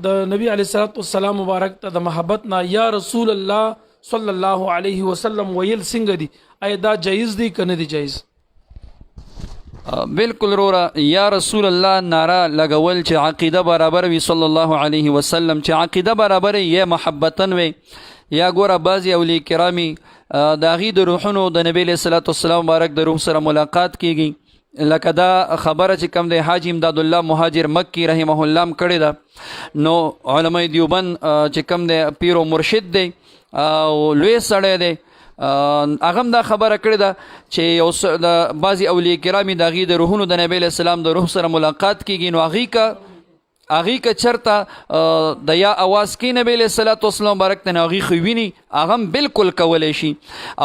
د نبی علیه الصلاۃ والسلام مبارک ته د محبت نا یا رسول الله صلی الله علیه وسلم ویل څنګه دي اي دا جایز دي کنه دي جایز؟
بالکل رورا یا رسول الله نارا لګول چې عقیده برابر وي صلی الله علیه وسلم چې عقیده برابر یې محبتن وي یا ګوره بعضی اولیاء کرامي د هغې د روحونو د نبی علیه الصلاۃ والسلام مبارک د روح سره ملاقات کیږي لکه دا خبره چې کوم دی حاجی امداد الله مهاجر مکی رحمه الله کړې ده نو علماء دیوبند چې کوم دی پیر او مرشد دی او لوی سړی دی هغه دا خبره کړې ده چې یو د بعضې اولیاء کرامي د هغې د روحونو د نبی علیه السلام د روح سره ملاقات کیږي نو هغې که چرته د یا اواز کې نبی علیه الصلاۃ والسلام مبارک ته هغې خو ویني هغه هم بالکل کولی شي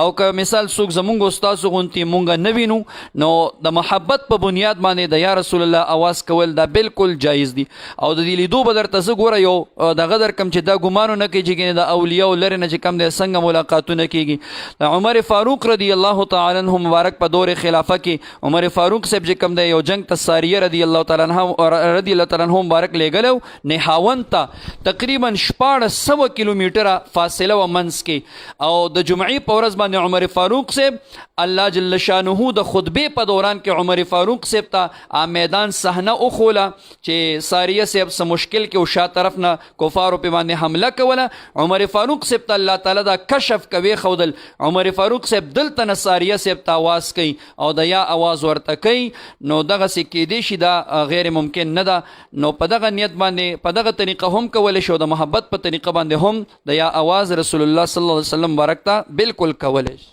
او که مثال څوک زمونږ استاسو غوندې مونږ نه وینو نو د محبت په بنیاد باندې د یا رسول الله اواز کول دا بالکل جایز دي او د دې لیدو به درته زه ګوره یو دغه درکم چې دا ګمانو نه کوي چې د اولیاو لرې نه چې کم دی څنګه ملاقاتونه کیږي د عمر فاروق رضی الله تعالی عنه مبارک په دور خلافه کې عمر فاروق صاحب چې کم دی یو جنگ ته ساریه رضی الله تعالی عنه مبارک لګلو نهاون ته تقریبا 1400 کیلومتره فاصله و منځ کې او د جمعې په ورځ باندې عمر فاروق صاحب الله جل شانه د خطبه په دوران کې عمر فاروق صاحب ته میدان صحنه اوخوله چې ساریه صاحب سم مشکل کې او شا طرف نه کفارو په باندې حمله کوله عمر فاروق صاحب ته الله تعالی دا کشف کوي خودل عمر فاروق صاحب دلته ساریه صاحب ته आवाज کوي او د یا आवाज ورته کوي نو دغه سکه دي شي دا غیر ممکن نه ده نو په دغه نیت باندې په دغه طریقه هم کول شو د محبت په طریقه باندې هم د یا आवाज رسول الله صلی الله علیه وسلم برکتا بالکل کول شي.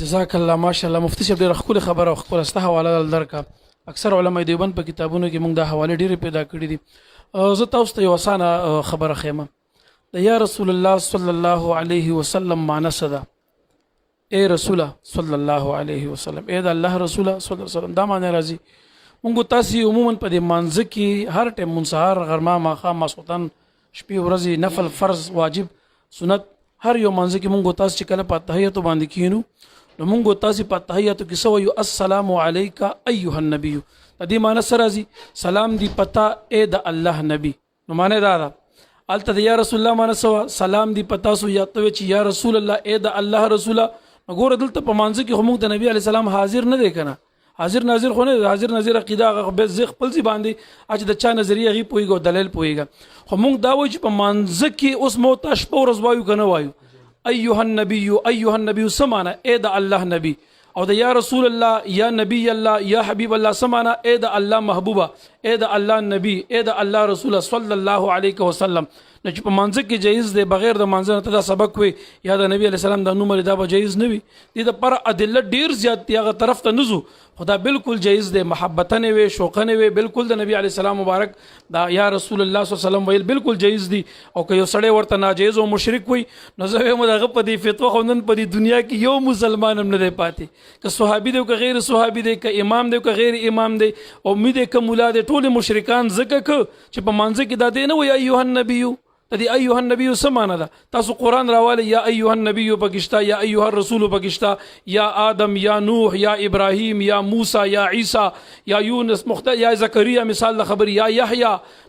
جزاک الله ماشاءالله مفتی صاحب ډېر خپل خبره او خپل استه حواله درکا اکثر علماء دیوبند په کتابونو کې موږ دا حواله ډېر پیدا کړې دي. زه تاسو ته یو اسانه خبره خیمه د یا رسول الله صلی الله علیه وسلم معنی څه ده؟ اے رسول صلی الله علیه وسلم اے د الله رسول صلی الله علیه وسلم دا معنی راځي. مونږ تاسو عموما په دې مانځ کې هر ټیم منسحر غرمه ماخام ماسوتن شپې ورځې نفل فرض واجب سنت هر یو مانځ کې مونږ تاسو چې کله په تحیت باندې کینو نو مونږ تاسو په تحیت کې سو یو السلام علیک ایها النبی د دې معنی سره راځي سلام دی پتا اے د الله نبی نو معنی دا ده الته یا رسول الله معنی سو سلام دی پتا سو یا ته چې یا رسول الله اے د الله رسول وګوره دلته په مانځ کې هم د نبی علی السلام حاضر نه دی کنه حاضر ناظر خو نه حاضر ناظر عقیده غ زغ خپل ځي باندې اج د چا نظریه غي پويګو دلیل پويګا خو موږ دا وایو چې په مانځ کې اوس مو تاسو په ورځ وایو کنه وایو ایها النبی سمانه اے د الله نبی او د یا رسول الله یا نبی الله یا حبیب الله سمانه اے د الله محبوبه اے د الله نبی اے د الله رسول صلی الله علیه وسلم نو چې په مانځ کې جایز دی بغیر د مانځ نه ته سبق وي یا د نبی علی السلام د نومره دا به جایز نه وي دې د پر ادله ډیر زیات دی هغه طرف ته نزو خدا بالکل جایز دی محبتنه وي شوقنه وي بالکل د نبی علی السلام مبارک دا یا رسول الله صلی الله علیه وسلم ویل بالکل جایز دی او که یو سړی ورته ناجایز او مشرک وي نو زه هم دغه په دې فتوا خوندن په دې دنیا کې یو مسلمان هم نه دی پاتې که صحابي دی که غیر صحابي دی که امام دی که غیر امام دی امید که مولا دی ټول مشرکان زکه چې په مانځ کې دا دی نه وي ایها النبی تدي ايها النبي سمانه ده تاسو قران راواله یا ايها النبي پکشتا یا ايها الرسول پکشتا یا آدم یا نوح یا ابراهيم یا موسی یا عيسى یا یونس یا زکریا مثال خبر یا یحیی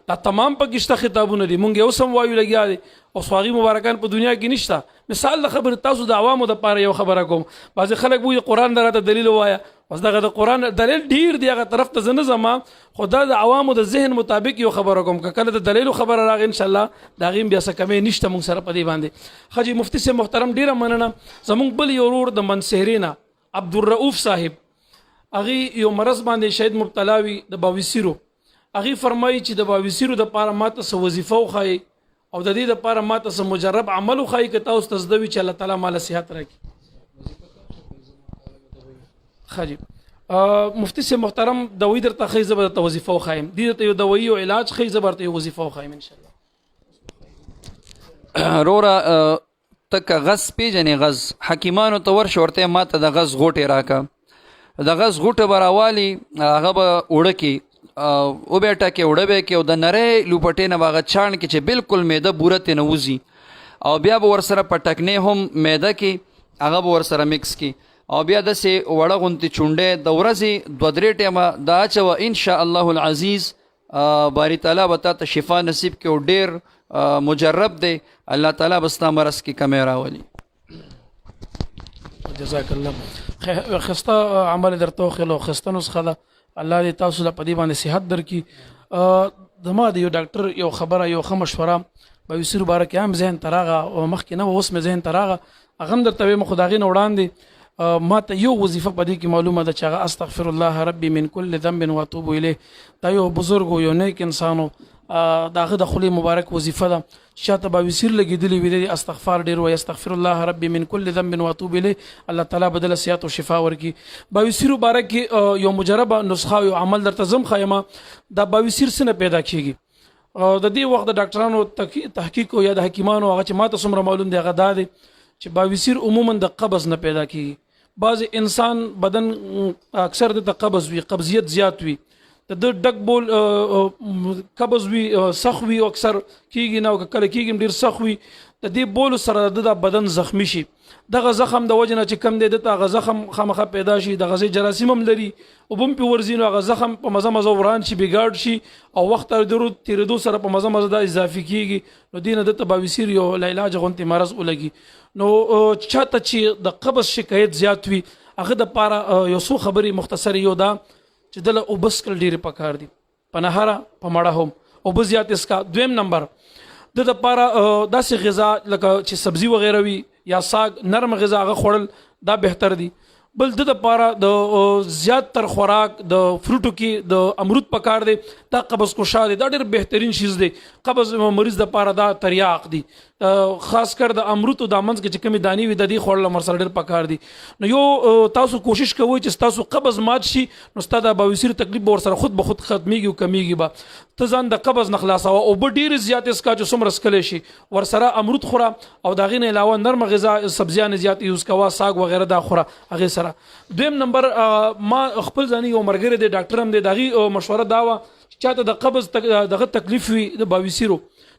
دا تمام پکشتا خطابونه دي مونږ یو سم وایو لګیا دي او سواغي مبارکان په دنیا کې نشتا مثال خبر تاسو د عوامو د پاره یو خبره کوم بعض خلک وایي قران دراته دلیل وایا اوس دغه د قران دلیل ډیر دی هغه طرف ته زنه زما خدا د عوامو د ذهن مطابق یو خبره کوم کله د دلیل خبره راغی ان شاء الله دا غیم بیا څه کمې نشته مونږ سره په دی باندې خجی مفتی سے محترم ډیره مننه زمونږ بل یو ورور د منصهرینا عبدالرؤوف صاحب هغه یو مرض باندې شاید مبتلا وي د باویسیرو هغه فرمایي چې د باویسیرو د پاره ماته سو وظیفه وخی او د دې د پاره ماته سو مجرب عمل وخی که تاسو تزدوي چې الله تعالی مال صحت راکړي. خاجي مفتی سے محترم دوی درته خی زبر ته وظیفه وخایم دي ته یو دوی او علاج خی زبر ته وظیفه وخایم ان شاء الله.
رورا تک غز پیجنې غز حکیمانو ته ورش ورته ماته د غز غوټه راکا د غز غوټه براوالي هغه به وړه کی او بیٹا کې وړه به کې او د نری لوپټې نه باغ چاڼ کې چې بالکل میده بورته نه وزي او بیا به ور سره پټکنه هم میده کې هغه به ور سره مکس کی او بیا د سه وړه غونتی چونډه د ورځې 2-3 ټیمه دا چو ان شاء الله العزیز باری تعالی وتا ته شفا نصیب کې او ډیر مجرب دی الله تعالی بستا مرس کې کمی راولي.
جزاک الله خسته عمل درته خلو خسته نسخه ده الله دې تاسو له پدی باندې صحت درکې دما د یو ډاکټر یو خبره یو مشوره به وسیر بارک هم ذهن تراغه او مخکې نه اوس مې ذهن تراغه اغم درته مخ خدای نه وړاندې ما ته یو وظیفه پدې کې معلومه ده چې استغفر الله ربي من كل ذنب واتوب اليه دا یو بزرګ یو نیک انسانو داغه د خلی مبارک وظیفه ده شاته به وسیر لګیدلی وي د استغفار ډیر وي استغفر الله ربي من كل ذنب واتوب اليه الله تعالی بدل صحت او شفا ورکي. به وسیر مبارک یو مجربه نسخه او عمل درته زم خیمه دا به وسیر سره پیدا کیږي د دې وخت د ډاکټرانو تحقیق او یا د حکیمانو هغه چې ماته څومره معلوم دی هغه دا دی چې به وسیر عموما د قبض نه پیدا کیږي. بعض انسان بدن اکثر د قبض وی قبضیت زیات وي د ډک بول قبض وی سخ وی اکثر کیږي نه کله کیږي ډیر سخ وي د دې بول سره د بدن زخمی شي دغه زخم د وجنه چې کم دی د غ زخم خامخه پیدا شي د غزي جراثیم هم لري او بم په ورزینو غ زخم په مزه مزه وران شي بګارد شي او وخت درو تیرېدو سره په مزه مزه د اضافي کیږي نو دینه د تباویسیر یو علاج غونتی مرز ولګي نو چاته چې د قبض شکایت زیات وي هغه د پاره یو څو خبري مختصر یو دا چې دله وبس کل ډیر پکار دي پنهاره پمړه هم او بزیات اسکا دویم نمبر د لپاره داسې غذا لکه چې سبزی وغیرہ وي یا ساگ نرم غذا هغه خوړل دا بهتر دي. بل د لپاره د زیات تر خوراک د فروټو کې د امرود پکار دی دا قبض کوشا دی دا ډېر بهترین شیز دی قبض مریض د لپاره دا تریاق دی خاص کر د امرود او د منځ کې چې کمی دانی وي د دې خوړل مر سره ډېر پکار دی. نو یو تاسو کوشش کوئ چې تاسو قبض مات شي نو ستاسو د بواسیر تکلیف ور سره خود به خود ختميږي او کمیږي به ته ځان د قبض نه خلاص او به ډېر زیات اسکا چې څومره سکل شي ور سره امرود خورا او دا غینه علاوه نرم غذا سبزیان زیات یوز کوا ساگ وغیرہ دا خورا هغه سره. دویم نمبر ما خپل ځاني یو مرګره د ډاکټر هم د دغه مشوره داوا چې چاته د قبض دغه تکلیف وي د باویسیرو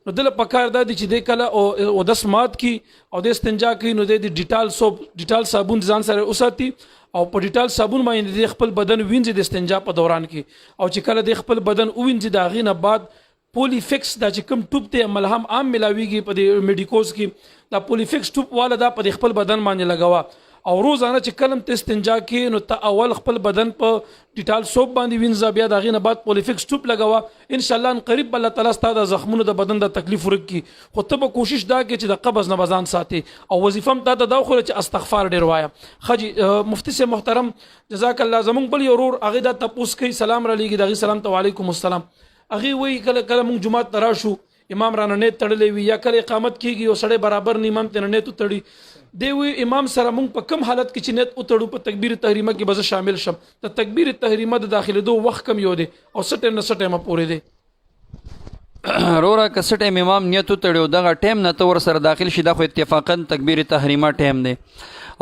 نو دله پکار دا دي چې د کله او د سمات کی او د استنجا کی نو د ډیټال صابون ځان سره اوساتي او په ډیټال صابون باندې د خپل بدن وینځي د استنجا په دوران کې او چې کله د خپل بدن وینځي دا غینه بعد پولی فکس دا چې کوم ټوب ته ملهم عام ملاویږي په د میډیکوز کې دا پولی فکس ټوب والا دا په خپل بدن باندې لګاوه او روزانه چې کلم ته استنجا کې نو ته اول خپل بدن په ډیټال سوپ باندې وینځه بیا دا غینه بعد پولی فکس ټوب لګاوه ان شاء الله ان قریب الله تعالی ستاسو د زخمونو د بدن د تکلیف ورکی خو ته به کوشش دا کې چې د قبض نه بزان ساتي او وظیفم ته دا خو چې استغفار ډیر وایا. خجی مفتی سے محترم جزاک الله زمون بل یورور هغه د تپوس کوي سلام را لېږي دغه سلام ته وعلیکم السلام هغه وی کله کله مونږ جمعه تراشو امام رانه نه تړلې وی یا کله اقامت کیږي او سړی برابر نه امام ته نه تړي دی وی امام سره مونږ په کم حالت کې چې نیت اتړو په تکبیر تحریمه کې به شامل شم ته تکبیر تحریمه د داخله دو وخت کم یو دی او سټه نه سټه ما پورې دی
رورا کسټه امام نیت اتړو دغه ټیم نه تور سره داخل شي دا خو اتفاقا تکبیر تحریمه ټیم دی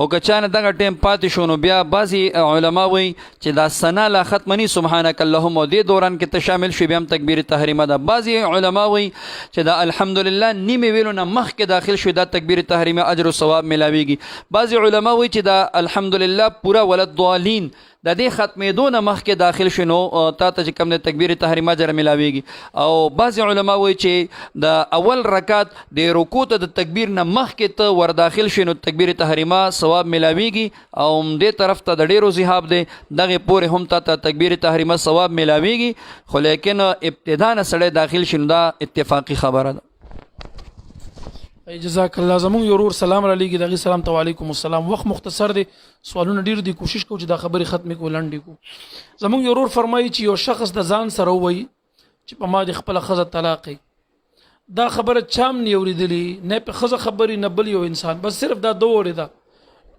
او کچانه دغه ټیم پاتې شونو بیا بعضی علما وی چې دا سنا لا ختمنی سبحانك اللهم دې دوران کې ته شامل شي بیا تکبیر تحریمه ده. بعضی علما وی چې دا الحمدلله نیمه ویلو نه مخ کې داخل شوی دا تکبیر تحریمه اجر او ثواب ملاويږي. بعضی علما وی چې دا الحمدلله پورا ولد ضالین د دې ختمېدو نه مخکې داخل شنو تا ته چې کوم د تکبیر تحریمه اجر ملاويږي او بعض علما وایي چې د اول رکعت د رکوع ته د تکبیر نه مخکې ته ور داخل شنو تکبیر تحریمه ثواب ملاويږي او دې طرف ته د ډیرو ذهاب دی دغه پورې هم ته تکبیر تحریمه ثواب ملاويږي خو لیکن ابتدا نه سړی داخل شنو دا اتفاقی خبره ده.
جزاک الله. زمون یو ورور سلام را لګي دغه سلام ته وعلیکم السلام. وخت مختصر دی، سوالونه ډیر دي، کوشش کوو چې دا خبرې ختمې کو لنډې کو. زمون یو ورور فرمایي چې یو شخص د ځان سره وایي چې په ما د خپل خزه طلاق دا خبره چام نه اوریدلی، نه په خزه خبري نه بل یو انسان، بس صرف دا دوه اورېدا.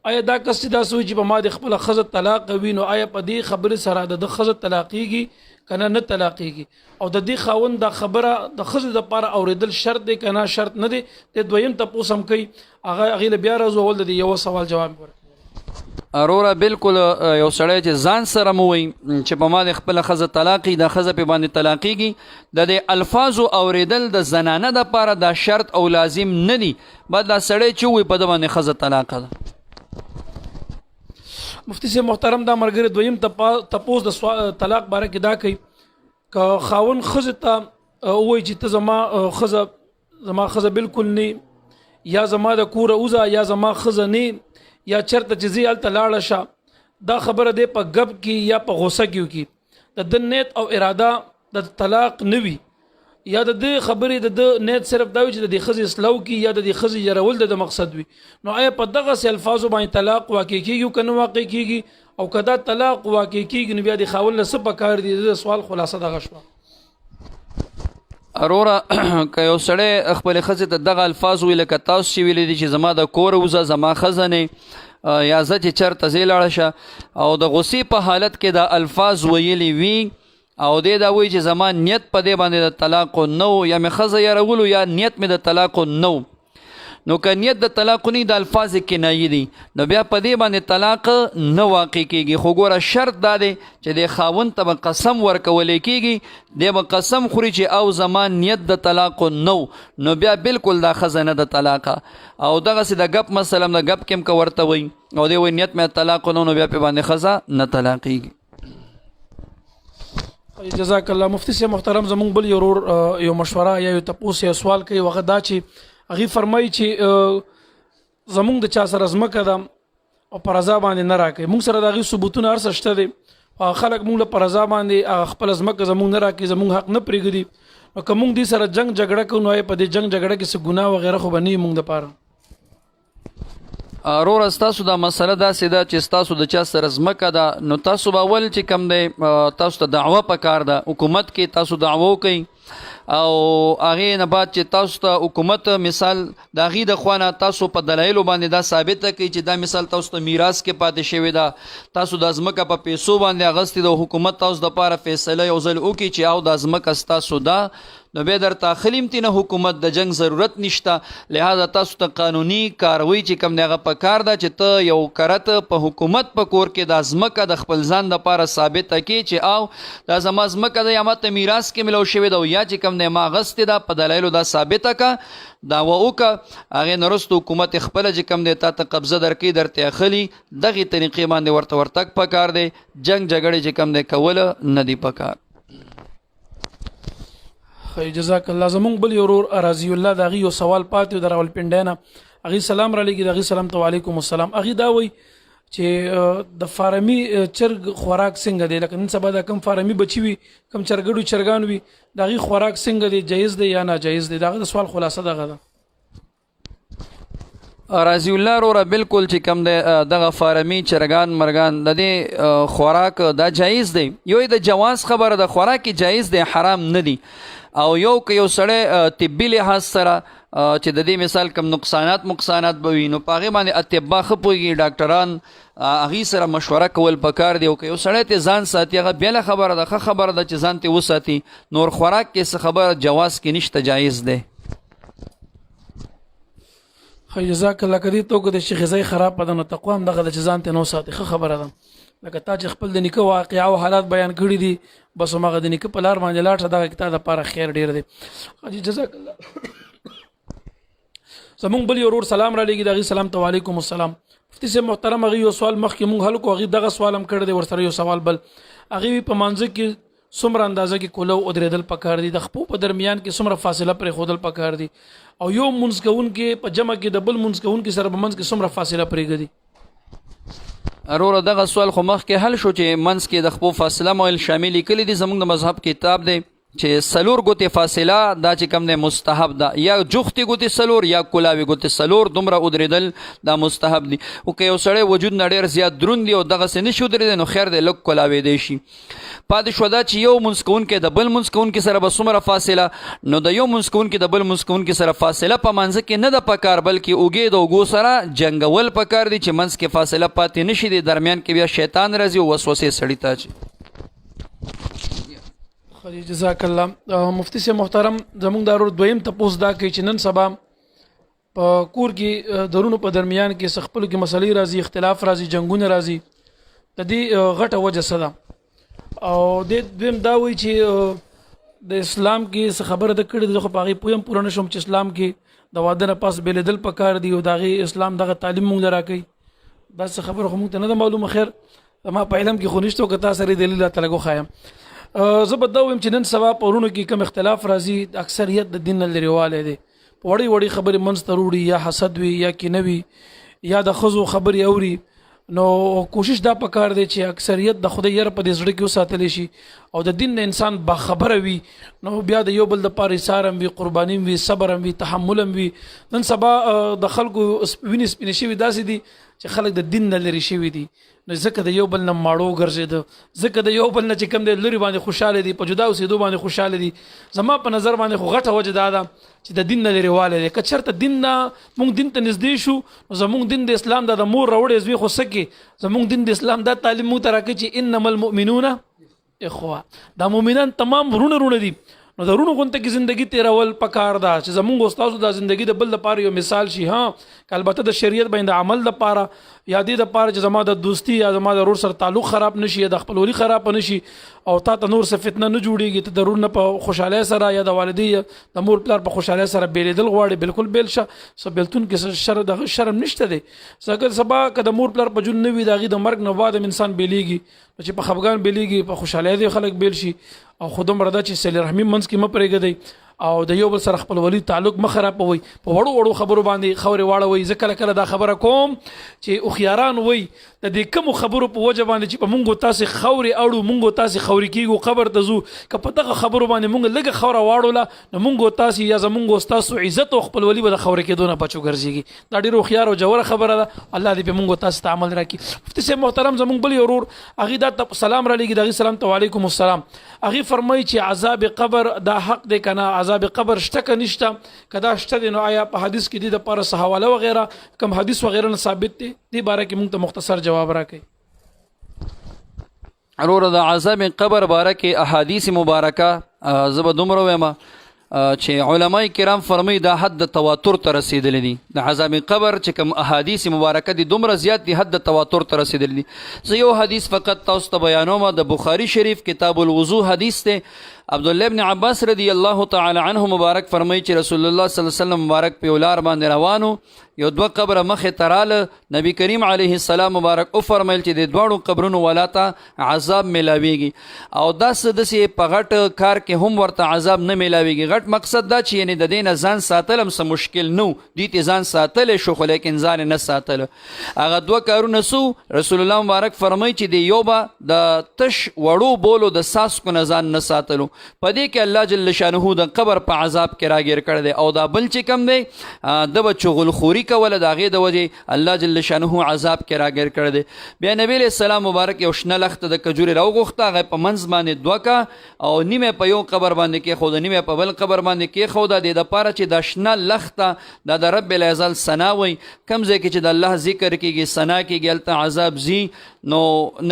آیا دا کس چې دا سوچ چې په ما د خپل خزه طلاق وینو، آیا په دې خبره سره د خزه طلاقيږي کنه نه طلاقيږي؟ او د دې خاوند دا خبره د خزه د لپاره اوریدل شرط دی کنه شرط نه دی؟ ته دویم تاسو هم کوي هغه بیا راځو ول د یو سوال جواب ورکړي.
اروره بالکل یو سړی چې ځان سره مو وي چې په ما د خپل خزه طلاقي د خزه په باندې طلاقيږي، د دې الفاظ اوریدل د زنانه د لپاره دا شرط او لازم نه دی، بل دا سړی چې وي په د باندې خزه طلاق ده.
مفتی سے محترم دا مرګره دویم تپوس د طلاق باره کې دا کوي ک خاون خزه ته وای چې ته زما خزه بالکل نه، یا زما د کور اوزه، یا زما خزه نه، یا چرته چې زی ال تلاړه شه، دا خبره دی په غب کې یا په غوسه کې د نیت او اراده د طلاق نوي، یا د خبرې د نیت صرف دا وي چې د خزه اسلو کې یا د خزه يرول د مقصد وي. نو آیا په دغه سه الفاظو باندې طلاق واقع کیږي کنه واقع کیږي؟ او کدا طلاق واقع کیږي نو بیا د خاون له څه پکار دي؟ د سوال خلاصه دغه شوه.
اروره که یو سړی خپل خزه ته دغه الفاظ ویل که تاسو چې ویل دي چې زما د کور وزه زما خزه نه، یا زه چې چرته زی لاړه شه، او د غصې په حالت کې دا الفاظ ویلي وي او دې دا وایي چې زما نیت په دې باندې د طلاق نو، یا مې خزه یارولو یا نیت مې د طلاق نو، نو که نیت د طلاق نه د الفاظ کنایي دي نو بیا په دې باندې طلاق نه واقع کیږي. خو ګوره شرط دا دی چې د خاوند ته قسم ورکول کیږي، د به قسم خوري چې او زمان نیت د طلاق نو بیا بالکل دا خزانه د طلاق. او دغه سي د غپ مثلا د غپ کم کو ورته وي او دی وي نیت مې طلاق نو بیا په باندې خزا نه طلاقيږي.
جزاک الله. مفتی سے محترم زمون بل یو مشوره یا یو تپوس یا سوال کوي وغه دا چې هغه فرمایي چې زمونږ د چا سره زمکه ده او پر رضا باندې نه راکې، مونږ سره دغه ثبوتونه ارسه شته دي، خلک مونږ له پر رضا باندې خپل زمکه زمونږ نه راکې، زمونږ حق نه پرېږدي. نو که مونږ دې سره جنگ جګړه کوو نو په دې جنگ جګړه کې څه ګناه وغیره خو بنې مونږ د پاره.
اورور تاسو دا مسله دا سیده چې تاسو د چا سره زمکه ده نو تاسو به ول چې کم دی تاسو ته دعوه پکار ده، حکومت کې تاسو دعوه کوي او هغه نه بعد چې تاسو ته حکومت مثال د غي د خوانه تاسو په دلایل باندې دا ثابت کوي چې دا مثال تاسو ته میراث کې پاتې شوی دا، تاسو د ازمکه په پیسو باندې اغستې د حکومت تاسو د پاره فیصله یو ځل وکي چې او د ازمکه تاسو دا نو به در تاخلیم تینه حکومت د جنگ ضرورت نشته، لہذا تاسو ته قانوني کاروي چې کم دغه په کار ده چې ته یو کرت په حکومت په کور کې د ازمکه د خپل ځان د پاره ثابت کی چې او د ازمکه د یامت میراث کې ملو شوی دا یا چې کم نه ما غست دا په دلایل دا ثابت کا دا ووکه هغه نرست حکومت خپل چې کم دیتا ته قبضه درکې درته اخلي دغه طریقې باندې ورته ورتک پکار دی، جنگ جګړه چې کم نه کوله نه دی پکار.
جزاک الله. زمون بل یورور رضی الله دغه یو سوال پاتې درول پندانه اغي سلام را لګي دغه سلام ته وعلیکم السلام. اغي دا وای چې د فارمی چرګ خوراک څنګه دی؟ لکه نن سبا دا کم فارمی بچي وي کم چرګړو چرګان وي دغه خوراک څنګه دی؟ جایز دی یا ناجایز دی؟ دغه سوال خلاصه دغه ده.
رضی الله رو بالکل چې کم دغه فارمی چرګان مرغان د دې خوراک دا جایز دی، یو د جواز خبره د خوراک جایز دی، حرام نه دی. او یو که یو سړی طبي لحاظ سره چې د دې مثال کم نقصانات به وي نو پاغه باندې اطباء خپويږي ډاکټران هغه سره مشوره کول پکار دی. او که یو سړی ته ځان ساتي هغه بل خبره ده چې ځان ته وساتي، نور خوراک کې څه خبره جواز کې نشته، جایز دی.
جزاک الله. کدی تو کو د شیخ زای خراب پدې نو تقوام دغه د ځان ته نو ساتي خبره ده. لکه تا چې خپل د نیکه واقعا او حالات بیان کړی دي بس هغه د نیکه په لار باندې لاټه دغه کتاب لپاره خیر ډیر دی. جزاک الله. زمون بل ورور سلام را لګي دغه سلام ته وعلیکم السلام. مفتی سے محترم هغه یو سوال مخکې مونږ حل کو، هغه دغه سوال هم کړی دی ورسره یو سوال بل هغه په منځ کې څومره اندازه کې کولو او درېدل پکار دي، د خپو په درمیان کې څومره فاصله پر خودل پکار دي، او یو منځ کون کې په جمع کې د بل منځ کون کې سره په منځ کې څومره فاصله پرېږدي.
اروره دغه سوال خو مخ کې حل شو چې منځ کې د خپو فاصله مول شامل کړي دي. زموږ د مذهب کتاب دی چې سلور ګوتې فاصله دا چې کم دی مستحب ده یا جختې ګوتې سلور یا کلاوې ګوتې سلور دومره ودرېدل دا مستحب دي او که یو سړی وجود نه ډېر زیات دروند دی او دغسې نشي ودرېدی نو خیر دی لږ کلاوېدی شي. پاتې شوه دا چې یو مونځ کوونکی د بل مونځ کوونکي سره به څومره فاصله نو د یو مونځ کوونکي د بل مونځ کوونکي سره فاصله په منځ کې نه ده پکار بلکې اوږې د اوږو سره جنګول پکار دي چې منځ کې فاصله پاتې نشي دی درمیان کې بیا شیطان راځي او وسوسې سړي ته اچي.
خلی جزاک الله. مفتی سے محترم زمونږ د دویم تپوس دا کوي چې نن سبا په کور کې درونو په درمیان کې څه خپلو کې مسلې راځي اختلاف راځي جنګونه راځي د دې غټه وجه څه ده او د دویم دا وایي چې د اسلام کې څه خبره ده کړې ده خو په هغې پوه هم پوره نه شوم چې اسلام کې د واده نه پاس بېلېدل پکار دي او د هغې اسلام دغه تعلیم مونږ له راکوي دا څه خبره خو مونږ ته نه ده معلومه. خیر ما په علم کې خو نشته او که تا سره دلیل راته لږ وښایم. زه به دا وایم چې نن سبا په ورونو کې کوم اختلاف راځي د اکثریت د دین نه لرېوالی دی. په وړې وړې خبرې منځ ته وروړي یا حسد وي یا کینه وي یا د ښځو خبرې اوري نو کوشش دا پکار دی چې اکثریت د خدای یره په دې زړه کې وساتلی شي او د دین نه انسان باخبره وي نو بیا د یو بل دپاره ایثار هم وي قرباني هم وي صبر هم وي تحمل هم وي. نن سبا د خلکو وینې سپینې شوي داسې دي چې خلک د دین نه لرې شوي دي نو ځکه د یو بل نه ماړو ګرځېده ځکه د یو بل نه چې کوم دی لرې باندې خوشحاله دي په جدا اوسېدو باندې خوشحاله دي. زما په نظر باندې خو غټه وجه دا ده چې د دین نه لرېوالی دی. که چېرته دین نه مونږ دین ته نږدې شو نو زمونږ دین د اسلام دا د مور راوړې زوی خو څه کې زمونږ دین د اسلام دا تعلیم مونږ ته راکوي چې انما المؤمنون اخوه دا مؤمنان تمام رونه دي نو د رونو غونته کې زندگی تیرول پکار ده چې زمونږ استادو د زندگی د بل لپاره یو مثال شي. ها البته د شریعت باندې عمل لپاره یا دې لپاره چې زما د دوستی یا زما د ورور سره تعلق خراب نشي یا د خپلولي خراب نشي او تا ته نور څه فتنه نه جوړیږي ته د ورور نه په خوشحالۍ سره یا د والدې د مور پلار په خوشحالۍ سره بیلېدل غواړي بالکل بیل شه څه بیلتون کې دغه شرم نشته دی. ځکه سبا که د مور پلار په جون نه وي د هغې د مرګ نه بعد انسان بیلیږي نو چې په خفګان بیلیږي په خوشحالۍ دی خلک بیل شي او خو دومره ده چې صلې رحمي منځ کې مه پرېږدئ او د یو بل سره خپلولي تعلق مه خرابوئ په وړو وړو خبرو باندې خورې واړوئ. زه کله کله دا خبره کوم چې هوښیاران وایي د دې کمو خبرو په وجه باندې چې په مونږ تاسې خورې اړو مونږ تاسې خورې کېږو قبر ته ځو که په دغه خبرو باندې مونږ لږه خوره واړوله نو مونږ تاسې یا زمونږ ستاسو عزت او خپلولي به د خورې کېدو نه بچو ګرځېږي. دا ډېر هوښیار او جوړه خبره ده. الله دې په مونږ تاسې ته عمل راکړي. مفتي صاحب محترم زمونږ بل یو ورور هغې دا سلام را لېږي د هغې سلام ته وعلیکم السلام هغې فرمایي چې عذاب قبر دا حق دی که نه عذاب قبر شته که نشته که دا شته دی نو آیا په حدیث کې دې دپاره څه حواله وغیره کوم حدیث وغیره نه ثابت دی دې باره کې مونږ ته مختصر جواب راکړئ.
وروره د عذاب قبر باره کې احادیث مبارکه زه به دومره وایم چې علماء کرام فرمایي دا حد د تواتر ته رسېدلی دي. د عذاب قبر چې کوم احادیث مبارکه دي دومره زیات دي حد د تواتر ته رسېدلی دي. زه یو حدیث فقط تاسو ته بیانوم د بخاري شریف کتاب الوضو حدیث دی. عبدالله ابن عباس رضی الله تعالی عنه مبارک فرمایي چې رسول الله صلی الله علیه وسلم مبارک په ولار باندې روانو یو دوه قبره مخې ته راله نبی کریم علیه السلام مبارک او فرمایل چې د دواړو قبرونو والا ته عذاب میلاویږي او دا څه داسې په غټ کار کې هم ورته عذاب نه میلاویږي. غټ مقصد دا چې یعنې د دې نه ځان ساتل هم څه مشکل نه و دوی ته ځان ساتلی شو خو لیکن ځان یې نه ساتله. هغه دوه کارونه سو رسول الله مبارک فرمایي چې د یو به د تش وړو بولو د څاڅکو نه ځان نه ساتلو په دې کې الله جل شانه د قبر په عذاب کې راګیر کړی دی او دا بل چې کم دی د به چغلخوري کوله د هغې د وجې الله جل شانه عذاب کې راګیر کړی دی. بیا نبی علیه السلام مبارک یو شنه لخته د کجورې راوغوښته هغه په منځ باندې دوه کا او نیمه په یو قبر باندې کېښوده نیمه په بل قبر باندې کېښوده د دپاره چې دا شنه لخته دا د رب العزل ثنا وی کم ځای کې چې د الله ذکر کېږي ثنا کېږي هلته عذاب ځي نو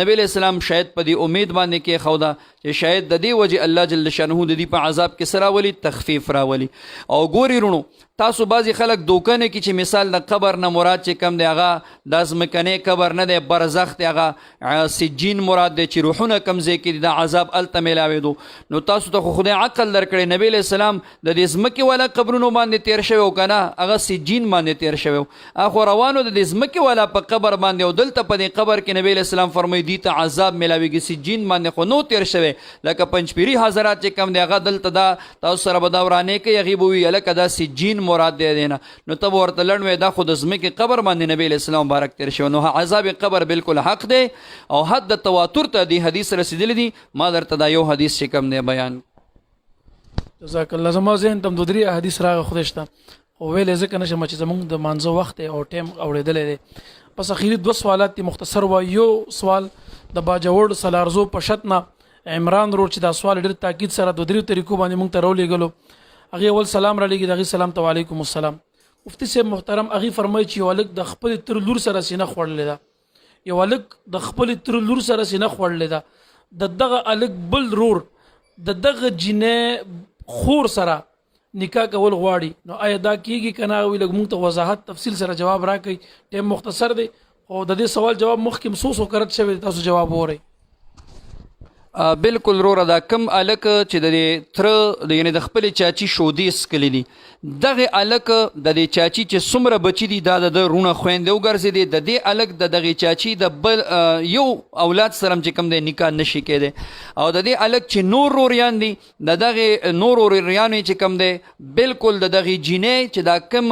نبی علیه السلام شاید په دې امید باندې کېښوده چې شاید د دې وجې الله جل شانه د دې په عذاب کې څه راولي تخفیف راولي. او ګوري رونو تاسو بعضې خلک دوکه نه کړي چې مثال د قبر نه مراد چې کم دی هغه دا ځمکنی قبر نه دی برزخ دی هغه سجین مراد دی چې روحونه کم ځای کې دي د عذاب هلته میلاوېدو نو تاسو ته خو خدای عقل درکړی نبی علیه السلام د دې ځمکې والا قبرونو باندې تېر شوی و که نه هغه سجین باندې تېر شوی و هغه خو روانو د دې ځمکې والا په قبر باندې او دلته په دې قبر کې نبی علیه السلام فرمایي دوی ته عذاب میلاوېږي سجین باندې خو نو تېر شوی لکه پنجپیري حضرات چې کم دی هغه دلته دا تاسو سره به دا ورانې کوي هغې به وي هلکه دا سجین مراد دی دی نه نو ته به ورته لنډ وایې دا خو د ځمکې قبر باندې نبی علیه السلام مبارک تېر شوی نو عذاب قبر بالکل حق دی او حد د تواتر ته دې حدیث رسېدلی دي. ما درته دا یو حدیث چې کوم دی بیان
جزاک الله. زما ذهن ته دوه درې حدیث راغی خو دې شته خو ویلې ځکه نشم چې زمونږ د مانځه وخت دی او ټایم اورېدلی دی. پس اخیری 2 سوالات دي مختصر و. یو سوال د باجوړ سلارزو په شتنه عمران روډ چې دا سوال ډېر تاکید سره دوه درې طریقو باندې مونږ ته راولېږلو. هغې اول سلام را لېږي د هغې سلام ته وعلیکم السلام. مفتي صاحب محترم هغې فرمایي چې یو هلک د خپلې تر لور سره سینه خوړلې ده، یو هلک د خپلې تر لور سره سینه خوړلې ده، د دغه هلک بل رور د دغه جینۍ خور سره نکاح کول غواړي، نو آیا دا کېږي که نه؟ وي لږ مونږ ته وضاحت تفصیل سره جواب راکړئ. ټایم مختصر دی خو د دې سوال جواب مخکې څو کرت شوی دی، تاسو جواب وورئ.
بالکل روره دا کم الک چې د تر یعنی د خپل چاچی شودې سکلی دي، دغه الک د دې چاچی چې څومره بچی دي دا د رونه خويندې وګرځي، د دې الک د دغه چاچی د بل یو اولاد سره چې کم د نکاح نشي کېده، او د دې الک چې نور روریان دي د دغه نور روریان چې کم دی بالکل د دغه جینې چې دا کم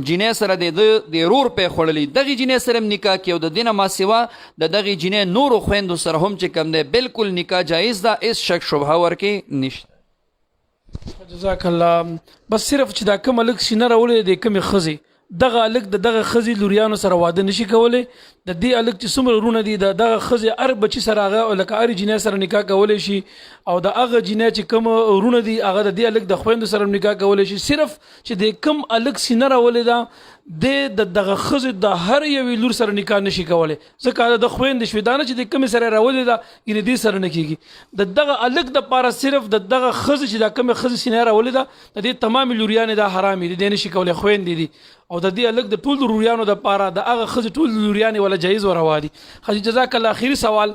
جینې سره د رور په خړلې دغه جینې سره نکاح کې، او د دینه ما سیوا د دغه جینې نور خويندو سره هم چې کم دی بالکل نکاح جائز ده، اس شک شبهه ورکې نشته.
جزاک الله. بس صرف چې دا کوم الک سینه راولې د کومې خزي دغه الک د دغه خزي لوریانو سره واده نشي کولی، د دې الک چې څومره رونه دي د دغه خزي هر بچي سره هغه لکه هر جینۍ سره نکاح کولی شي، او د هغه جینۍ چې کوم رونه دي هغه د دې الک د خويندو سره نکاح کولی شي. صرف چې د کوم الک سینه راولې ده د دغه خزي د هر یوې لور سره نکاح نشي کولی، ځکه د خويند شویدانه چې د کوم سره راولې ده یعنی دې سره نه کیږي. د دغه الک د پاره صرف د دغه خزي چې د کوم خزي سینه راولې ده د دې تمام لوریان د حرام دي، د نشي کولی خويند دي، او د دې الک د ټول لوریانو د پاره د هغه خزي ټول لوریان ولا جایز وروا دي. خو جزاک الله. اخیری سوال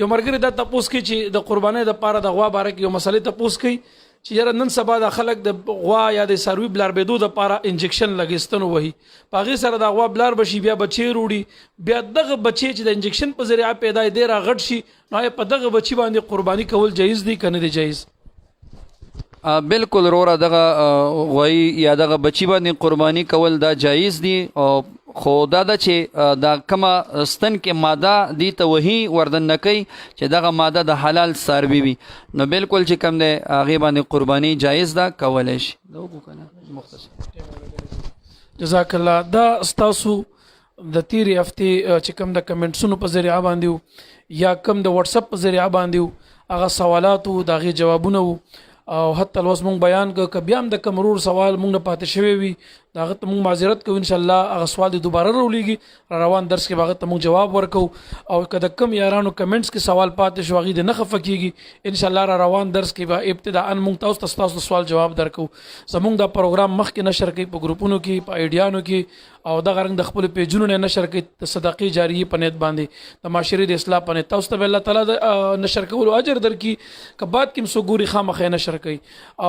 یو مرګره د تاسو کې چې د قربانۍ د پاره د غوا باره کې یو مسلې تاسو کې چې یاره نن سبا د خلک د غوا یا د سروي بلار بيدو د پاره انجکشن لګیستنو وهي، پاغه سره د غوا بلار بشي بیا بچي روړي، بیا دغه بچي چې د انجکشن په ذریعہ پیدا دی را غټ شي، نو په دغه بچي باندې قرباني کول جایز دي کنه دی جایز؟
بالکل روره دغه غوی یا دغه بچی باندې قربانی کول دا جایز دي، او خو دا ده چې دا کومه ستن کې ماده دي ته وهي وردن نه کوي چې دغه ماده د حلال څاروي وي، نو بالکل چې کوم دی هغې باندې قرباني جایز ده، کولی شي.
جزاک الله. دا ستاسو د تیرې هفتې چې کوم د کمنټسونو په ذریعہ باندې یا کوم د واتس اپ په ذریعہ باندې هغه سوالات او د هغې جوابونه او حتی اوس مونږ بیان که بیا هم د کمرور سوال مونږ نه پاتې شوی وي د هغه ته مونږ معذرت کوو، ان شاء الله هغه سوال د دوباره راولېږي روان درس کې هغه ته مونږ جواب ورکو، او که د کم یارانو کمنټس کې سوال پاتې شو هغې د نه خفه کېږي ان شاء الله روان درس کې به ابتداءً مونږ تاسو ته سوال جواب درکو. زمونږ دا پروګرام مخکې نشر کوي په ګروپونو کې په ایډیانو کې، او دغه رنګ د خپل پیجونو نه نشر کوي د صدقې جاریه په نیت باندې د معاشري د اصلاح په نیت. تاسو ته الله تعالی د نشر کولو اجر درکړي، که بعد کې څو ګوري خامخې نشر کوي،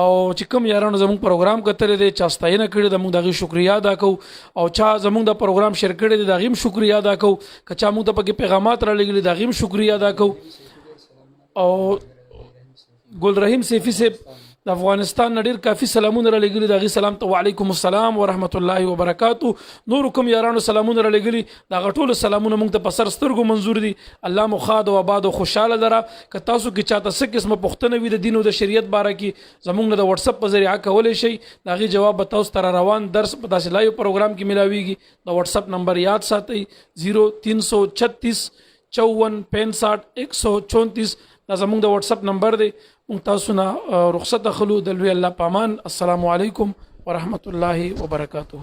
او چې کوم یارانو زموږ پروګرام کتلې دی چا ستاینه کړې ده مونږ دغه شکریا ادا کوو، او چا زموږ د پروګرام شیر کړی دی د هغې هم شکریا ادا کوو، که چا مونږ ته پکې پیغامات رالیږلي د هغې هم شکریا ادا کوو. او ګل رحیم سیفي صاحب د افغانستان نه ډېر کافي سلامونه را لېږلي، د هغې سلام ته وعلیکم السلام ورحمت الله وبرکاتو. نورو کوم یارانو سلامونه را لېږلي د هغه ټولو سلامونه مونږ ته په سر سترګو منظور دي. الله مو ښاد او آباد او خوشحاله لره. که تاسو کې چاته څه قسمه پوښتنه وي د دین او د شریعت باره کې زموږ نه د واتساپ په ذریعه کولی شئ، د هغې جواب به تاسو ته روان درس په داسې لایو پروګرام کې ملاویږي. د واتساپ نمبر یاد ساتئ 0336 54 65 134 دا زموږ د واتساپ نمبر دی. مونږ تاسو نه رخصت اخلو د لوی الله په امان. السلام علیکم ورحمت الله وبرکاته.